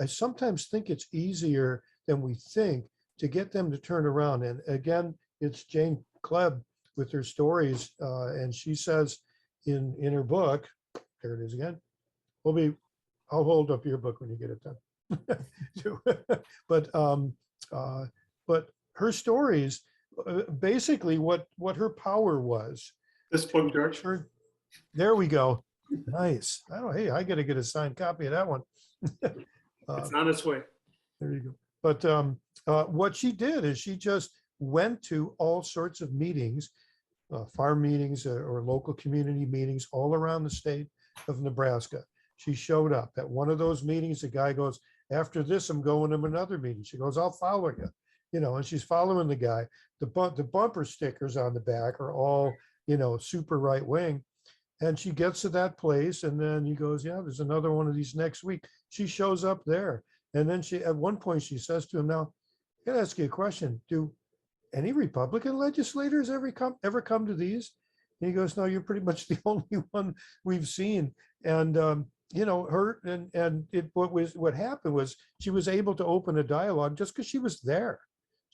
sometimes think it's easier than we think to get them to turn around. And again, it's Jane Klebb with her stories, and she says in her book, there it is again. I'll hold up your book when you get it done. But her stories, basically what her power was. This book, George. There we go. Nice. Hey, I got to get a signed copy of that one. It's on its way. There you go. But what she did is she just went to all sorts of meetings, farm meetings or local community meetings all around the state of Nebraska. She showed up at one of those meetings. The guy goes, after this, I'm going to another meeting. She goes, I'll follow you. And she's following the guy. The bumper stickers on the back are all, super right wing. And she gets to that place, and then he goes, yeah, there's another one of these next week. She shows up there. And then at one point she says to him, now, I gotta ask you a question. Do any Republican legislators ever come to these? And he goes, no, you're pretty much the only one we've seen. And you know, her and what happened was she was able to open a dialogue just because she was there,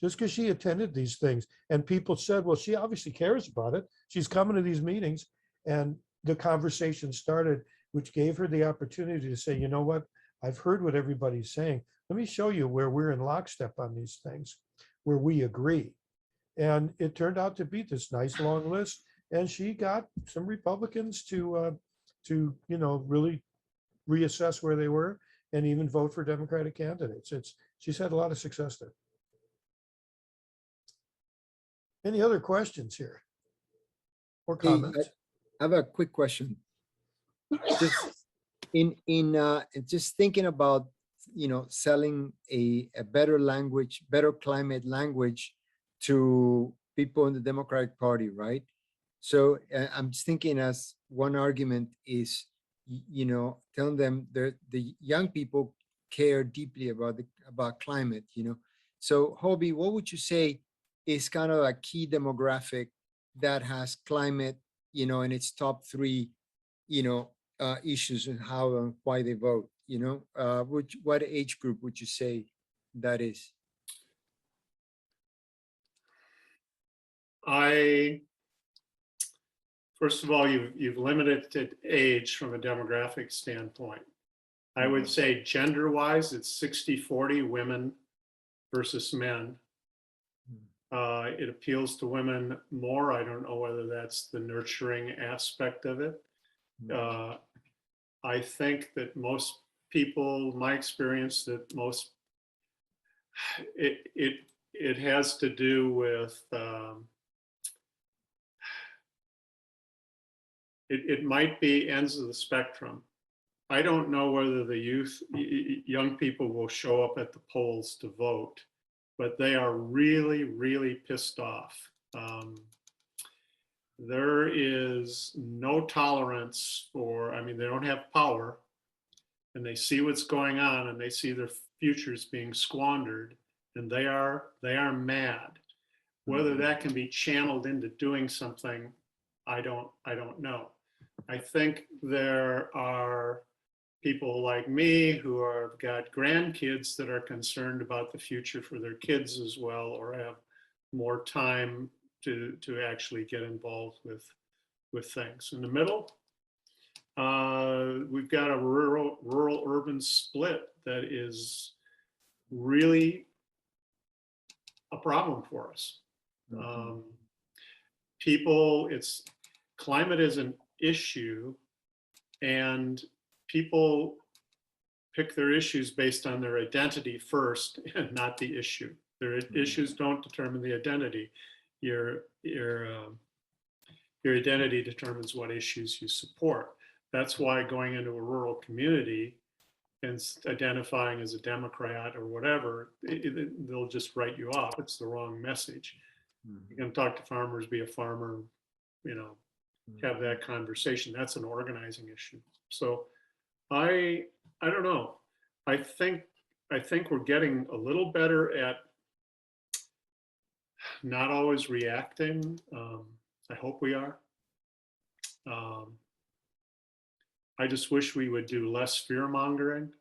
just because she attended these things. And people said, well, she obviously cares about it. She's coming to these meetings. And the conversation started, which gave her the opportunity to say, you know what, I've heard what everybody's saying. Let me show you where we're in lockstep on these things, where we agree. And it turned out to be this nice long list. And she got some Republicans to you know, really reassess where they were and even vote for Democratic candidates. She's had a lot of success there. Any other questions here or Hey, comments? I have a quick question. Just just thinking about, you know, selling a better language, better climate language to people in the Democratic Party, right? So I'm just thinking, as one argument is, you know, telling them the young people care deeply about climate, you know. So Hobie, what would you say is kind of a key demographic that has climate, you know, in its top three, you know, issues, and how and why they vote, you know? What age group would you say that is? First of all, you've limited age from a demographic standpoint. I would say gender-wise, it's 60-40 women versus men. It appeals to women more. I don't know whether that's the nurturing aspect of it. I think that most people, my experience, that most, it has to do with, it might be ends of the spectrum. I don't know whether the young people will show up at the polls to vote, but they are really, really pissed off. There is no tolerance for, I mean, they don't have power, and they see what's going on, and they see their futures being squandered, and they are mad. Whether that can be channeled into doing something, I don't know. I think there are people like me who have got grandkids that are concerned about the future for their kids as well, or have more time to actually get involved with things. In the middle, we've got a rural urban split that is really a problem for us. Climate is an issue, and people pick their issues based on their identity first and not the issue. Their issues don't determine the identity. Your identity determines what issues you support. That's why going into a rural community and identifying as a Democrat or whatever, they'll just write you off. It's the wrong message. You can talk to farmers, be a farmer, you know, have that conversation. That's an organizing issue. So I don't know. I think we're getting a little better at not always reacting. I hope we are. I just wish we would do less fear mongering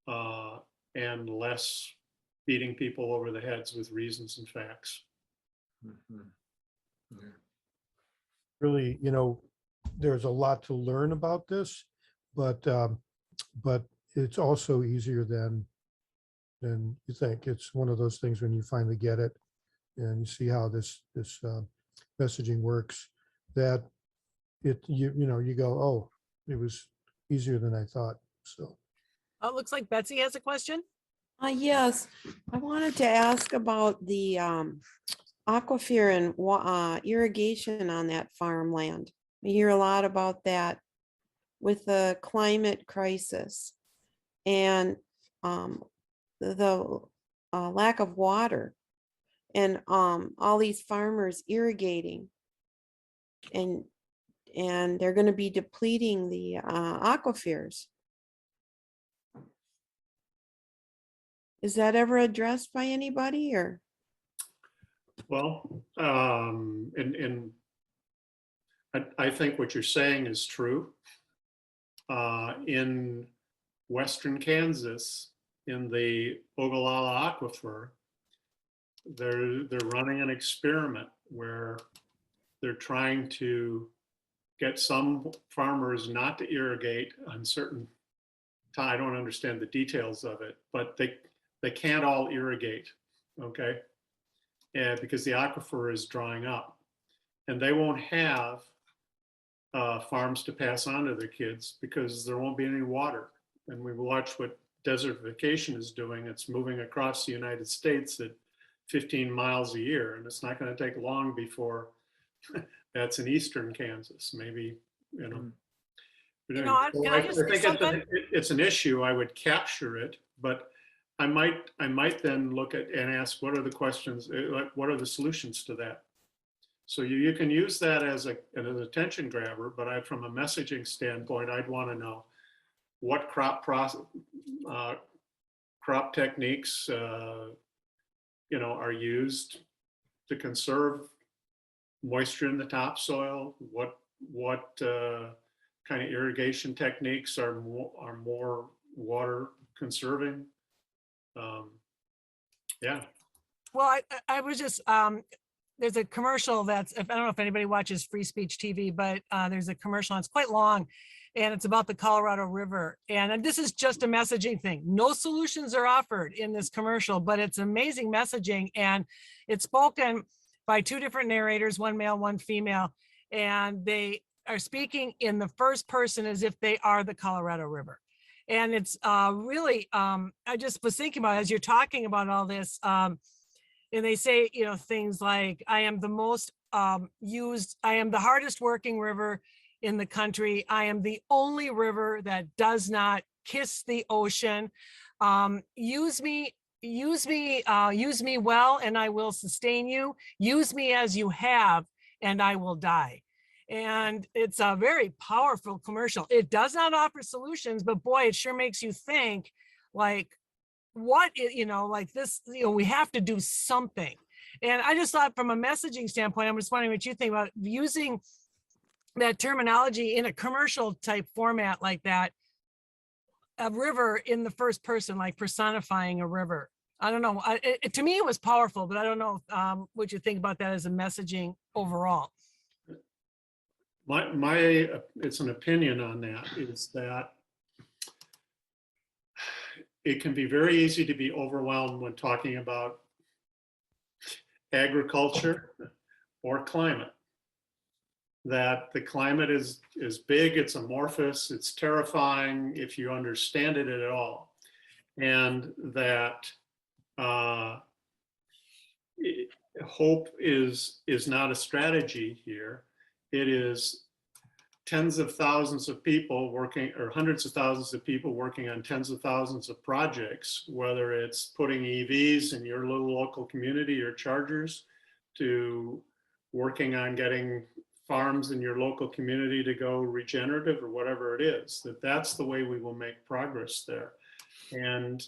and less beating people over the heads with reasons and facts. Yeah. Really, you know, there's a lot to learn about this, but it's also easier than you think. It's one of those things when you finally get it and you see how this messaging works, that you know, you go, oh, it was easier than I thought. So Oh, it looks like Betsy has a question. Yes, I wanted to ask about the aquifer and irrigation on that farmland. We hear a lot about that with the climate crisis and the lack of water, and all these farmers irrigating, and they're going to be depleting the aquifers. Is that ever addressed by anybody, or? Well, and I think what you're saying is true. in western Kansas in the Ogallala Aquifer. They're running an experiment where they're trying to get some farmers not to irrigate on certain time. I don't understand the details of it, but they can't all irrigate, okay? And because the aquifer is drying up, and they won't have farms to pass on to their kids because there won't be any water. And we watch what desertification is doing. It's moving across the United States at 15 miles a year, and it's not going to take long before that's in eastern Kansas, maybe, you know. You know, So can I just say think something? it's an issue. I would capture it, but I might then look at and ask, what are the questions? Like, what are the solutions to that? So you can use that as an attention grabber, but from a messaging standpoint, I'd want to know what crop techniques you know, are used to conserve moisture in the topsoil. What kind of irrigation techniques are more water conserving? Yeah. Well, I was just, there's a commercial that's, I don't know if anybody watches Free Speech TV, but there's a commercial, and it's quite long, and it's about the Colorado River. And this is just a messaging thing. No solutions are offered in this commercial, but it's amazing messaging. And it's spoken by two different narrators, one male, one female, and they are speaking in the first person as if they are the Colorado River. And it's really, I just was thinking about, as you're talking about all this, and they say, you know, things like, I am the most used, I am the hardest working river in the country. I am the only river that does not kiss the ocean. Use me well, and I will sustain you. Use me as you have, and I will die. And it's a very powerful commercial. It does not offer solutions, but boy, it sure makes you think, like, you know, like this, you know, we have to do something. And I just thought, from a messaging standpoint, I'm just wondering what you think about using that terminology in a commercial type format like that, a river in the first person, like personifying a river. I don't know. To me, it was powerful, but I don't know what you think about that as a messaging overall. It's an opinion on that, is that it can be very easy to be overwhelmed when talking about agriculture or climate. That the climate is big, it's amorphous, it's terrifying if you understand it at all. And that hope is not a strategy here. It is tens of thousands of people working, or hundreds of thousands of people working on tens of thousands of projects, whether it's putting EVs in your little local community or chargers, to working on getting farms in your local community to go regenerative, or whatever it is. That's the way we will make progress there. And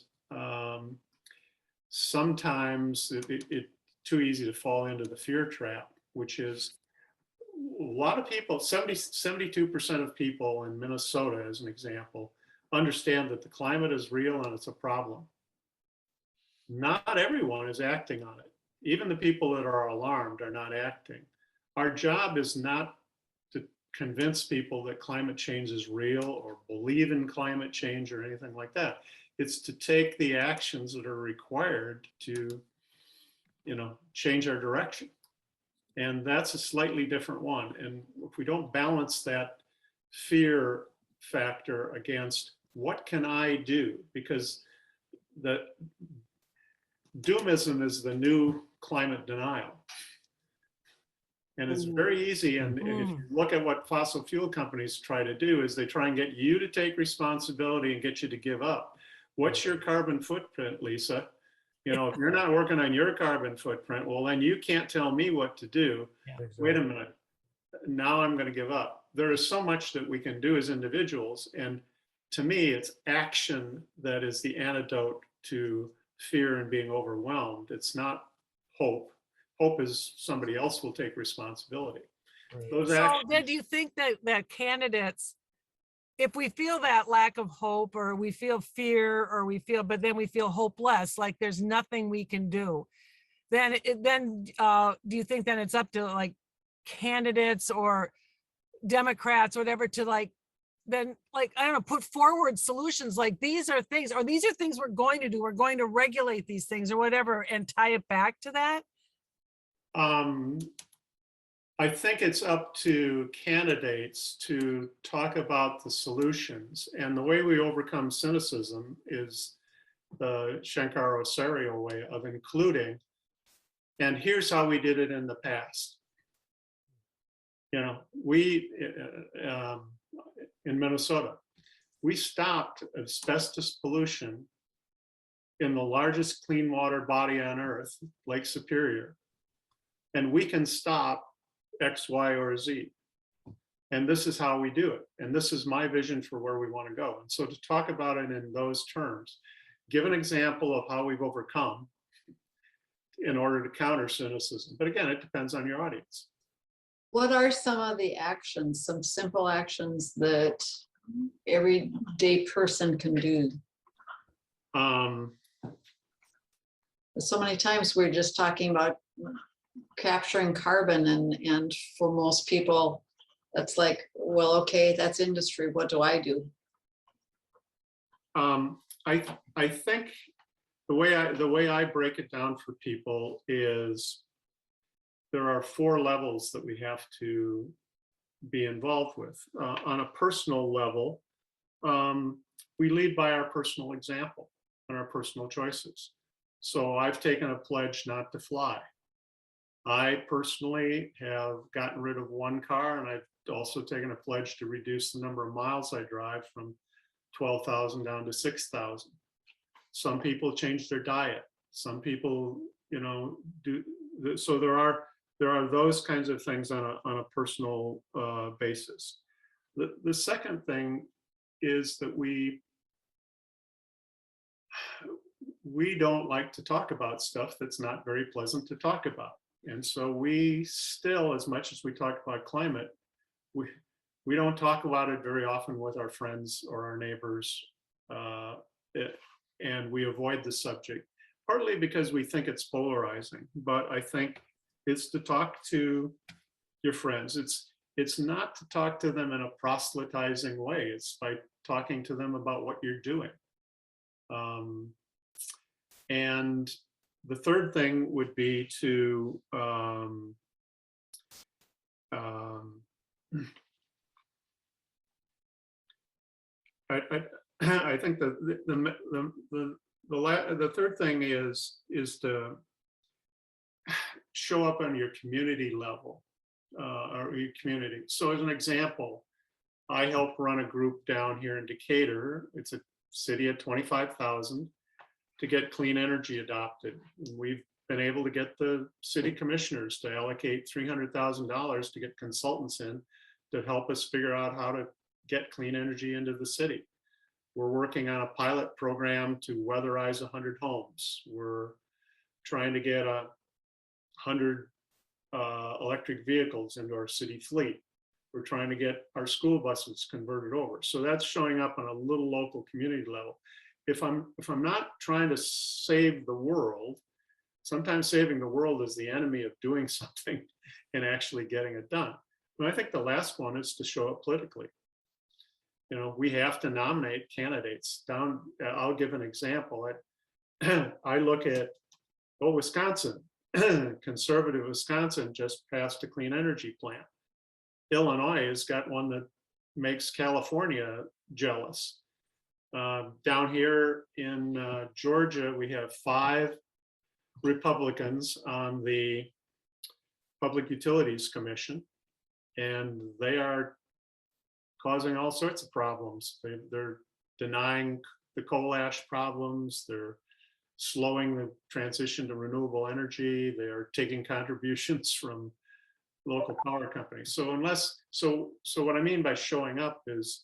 sometimes it's too easy to fall into the fear trap, which is, a lot of people, 72% of people in Minnesota, as an example, understand that the climate is real and it's a problem. Not everyone is acting on it. Even the people that are alarmed are not acting. Our job is not to convince people that climate change is real or believe in climate change or anything like that. It's to take the actions that are required to, you know, change our direction. And that's a slightly different one. And if we don't balance that fear factor against what can I do, because the doomism is the new climate denial. And it's very easy. And if you look at what fossil fuel companies try to do, is they try and get you to take responsibility and get you to give up. What's your carbon footprint, Lisa? You know, if you're not working on your carbon footprint, well, then you can't tell me what to do. Exactly. Wait a minute. Now I'm going to give up. There is so much that we can do as individuals. And to me, it's action that is the antidote to fear and being overwhelmed. It's not hope. Hope is somebody else will take responsibility. Right. Those So actions, then, do you think that candidates if we feel that lack of hope, or we feel fear, or but then we feel hopeless, like there's nothing we can do, then do you think then it's up to like candidates or Democrats or whatever to like, then like, I don't know, put forward solutions like these are things we're going to do, we're going to regulate these things or whatever, and tie it back to that? I think it's up to candidates to talk about the solutions. And the way we overcome cynicism is the Shankar Osario way of including, and here's how we did it in the past. You know, we, in Minnesota, we stopped asbestos pollution in the largest clean water body on earth, Lake Superior. And we can stop X, Y, or Z. And this is how we do it. And this is my vision for where we want to go. And so to talk about it in those terms, give an example of how we've overcome in order to counter cynicism. But again, it depends on your audience. What are some of the actions, some simple actions that everyday person can do? So many times we're just talking about capturing carbon, and for most people, that's like, well, okay, that's industry. What do I do? I think the way I break it down for people is there are 4 levels that we have to be involved with. On a personal level, we lead by our personal example and our personal choices. So I've taken a pledge not to fly. I personally have gotten rid of 1 car, and I've also taken a pledge to reduce the number of miles I drive from 12,000 down to 6,000. Some people change their diet. Some people, you know, do. So there are those kinds of things on a personal basis. The second thing is that we don't like to talk about stuff that's not very pleasant to talk about. And so we still, as much as we talk about climate, we don't talk about it very often with our friends or our neighbors, and we avoid the subject, partly because we think it's polarizing. But I think it's to talk to your friends. It's not to talk to them in a proselytizing way. It's by talking to them about what you're doing. And the third thing would be to I think the third thing is to show up on your community level or your community. So as an example, I help run a group down here in Decatur. It's a city of 25,000 to get clean energy adopted. And we've been able to get the city commissioners to allocate $300,000 to get consultants in to help us figure out how to get clean energy into the city. We're working on a pilot program to weatherize 100 homes. We're trying to get 100 electric vehicles into our city fleet. We're trying to get our school buses converted over. So that's showing up on a little local community level. If I'm not trying to save the world, sometimes saving the world is the enemy of doing something and actually getting it done. And I think the last one is to show up politically. You know, we have to nominate candidates down. I'll give an example. I look at, Wisconsin, conservative Wisconsin just passed a clean energy plan. Illinois has got one that makes California jealous. Down here in Georgia, we have 5 Republicans on the Public Utilities Commission, and they are causing all sorts of problems. They're denying the coal ash problems. They're slowing the transition to renewable energy. They're taking contributions from local power companies. So what I mean by showing up is,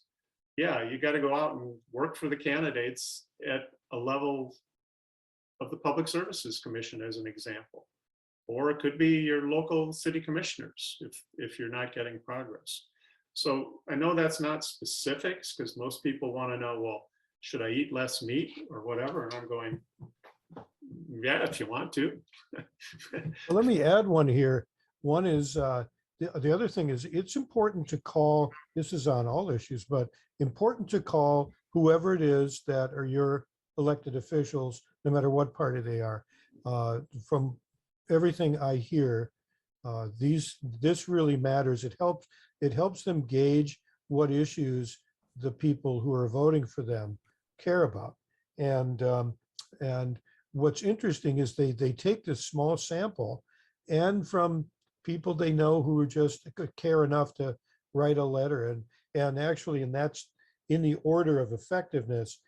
yeah, you got to go out and work for the candidates at a level of the Public Services Commission, as an example. Or it could be your local city commissioners if you're not getting progress. So I know that's not specifics because most people want to know, well, should I eat less meat or whatever? And I'm going, yeah, if you want to. Well, let me add one here. One is, the other thing is, it's important to call, this is on all issues, but important to call whoever it is that are your elected officials, no matter what party they are. From everything I hear, this really matters. It helps them gauge what issues the people who are voting for them care about. And what's interesting is they take this small sample, and from people they know who are just care enough to write a letter, and actually, and that's in the order of effectiveness,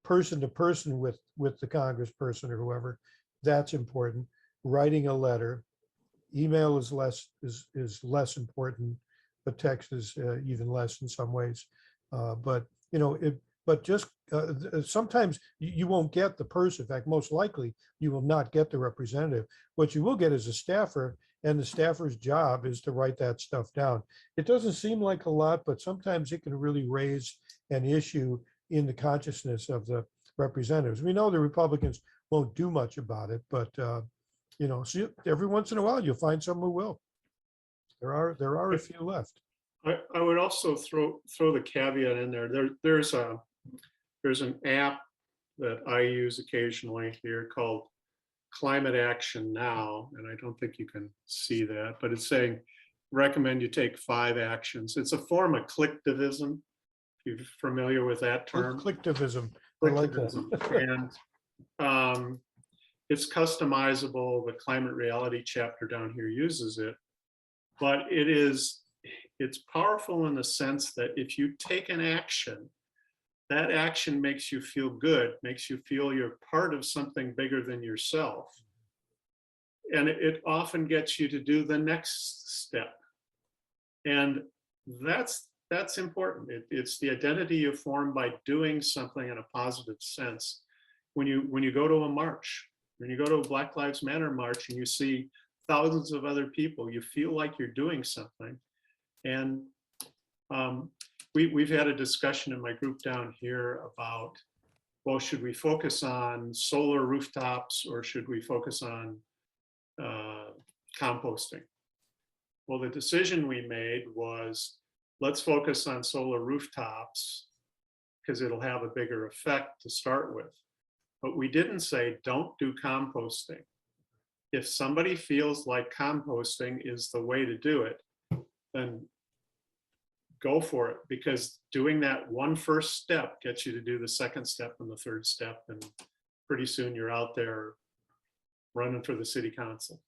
person to person with the congressperson or whoever, that's important. Writing a letter, email is less important, but text is even less in some ways. But just sometimes you won't get the person. In fact, most likely you will not get the representative. What you will get is a staffer, and the staffer's job is to write that stuff down. It doesn't seem like a lot, but sometimes it can really raise an issue in the consciousness of the representatives. We know the Republicans won't do much about it, but so every once in a while you'll find someone who will. There are a few left. I would also throw the caveat in there. There's an app that I use occasionally here called Climate Action Now, and I don't think you can see that, but it's saying recommend you take 5 actions. It's a form of clicktivism. If you're familiar with that term. Clicktivism. I like that. Clicktivism. And it's customizable. The Climate Reality chapter down here uses it, but it's powerful in the sense that if you take an action, that action makes you feel good, makes you feel you're part of something bigger than yourself. And it often gets you to do the next step. And that's important. It's the identity you form by doing something in a positive sense. When you go to a march, when you go to a Black Lives Matter march and you see thousands of other people, you feel like you're doing something. And we've had a discussion in my group down here about, well, should we focus on solar rooftops or should we focus on composting? Well, the decision we made was, let's focus on solar rooftops because it'll have a bigger effect to start with. But we didn't say, don't do composting. If somebody feels like composting is the way to do it, then go for it, because doing that one first step gets you to do the second step and the third step, and pretty soon you're out there running for the city council.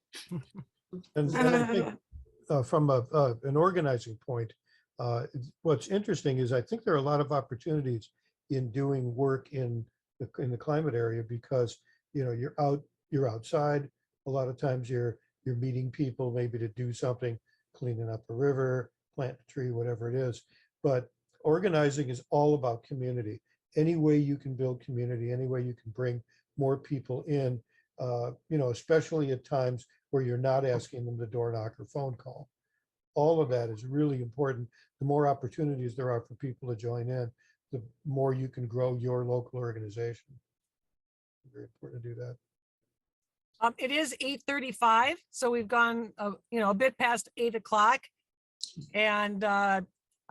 And I think from an organizing point, what's interesting is I think there are a lot of opportunities in doing work in the climate area, because you're outside. A lot of times you're meeting people maybe to do something, cleaning up a river, plant a tree, whatever it is. But organizing is all about community. Any way you can build community, any way you can bring more people in, especially at times where you're not asking them to door knock or phone call. All of that is really important. The more opportunities there are for people to join in, the more you can grow your local organization. Very important to do that. It is 8:35, so we've gone, a bit past 8 o'clock. And I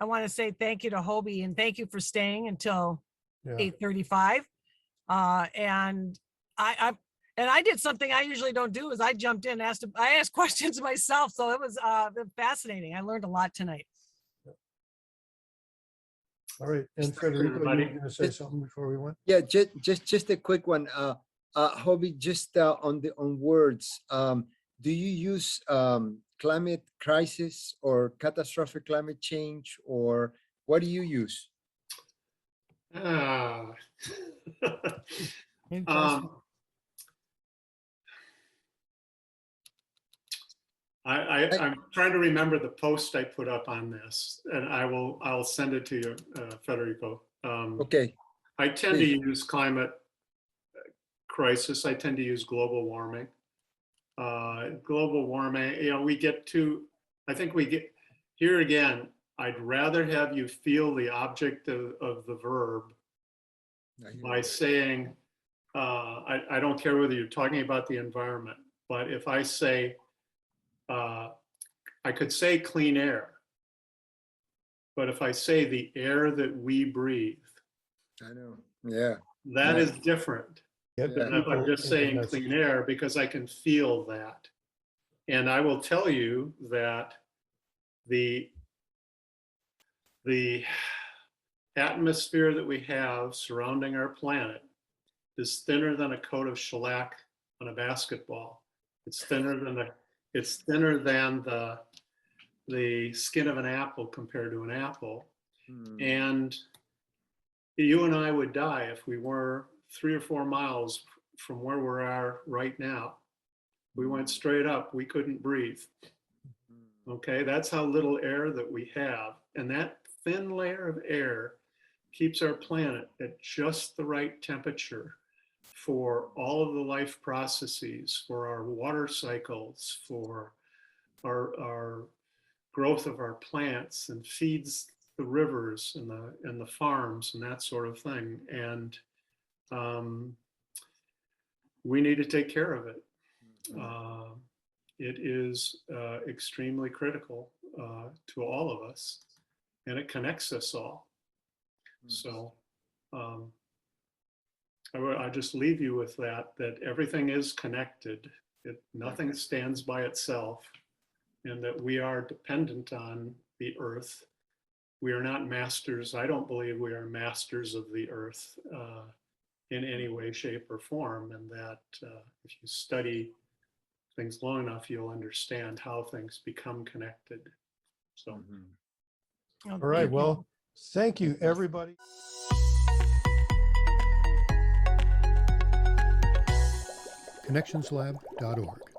want to say thank you to Hobie, and thank you for staying until 8:35. And I did something I usually don't do, is I jumped in, I asked questions myself. So it was fascinating. I learned a lot tonight. All right. And Federico, you were going to say something before we went? Yeah, just a quick one. Hobie, just on words, do you use climate crisis or catastrophic climate change, or what do you use? I'm trying to remember the post I put up on this, and I'll send it to you, Federico. Okay. I tend to use climate crisis. I tend to use global warming. Global warming, I think we get here again. I'd rather have you feel the object of the verb by saying, I don't care whether you're talking about the environment, but if I say, I could say clean air, but if I say the air that we breathe, I know. Yeah. that Yeah. is different Get than if I'm people just into saying message. clean air, because I can feel that. And I will tell you that the atmosphere that we have surrounding our planet is thinner than a coat of shellac on a basketball. It's thinner than the skin of an apple compared to an apple. And you and I would die if we were 3 or 4 miles from where we are right now. We went straight up, we couldn't breathe. Okay, that's how little air that we have. And that thin layer of air keeps our planet at just the right temperature for all of the life processes, for our water cycles, for our growth of our plants, and feeds the rivers and the farms and that sort of thing. And we need to take care of it. It is extremely critical to all of us, and it connects us all. So I just leave you with that everything is connected. Nothing stands by itself, and that we are dependent on the earth. We are not masters. I don't believe we are masters of the earth in any way, shape, or form. And that if you study things long enough, you'll understand how things become connected. So. All right, well, thank you, everybody. connectionslab.org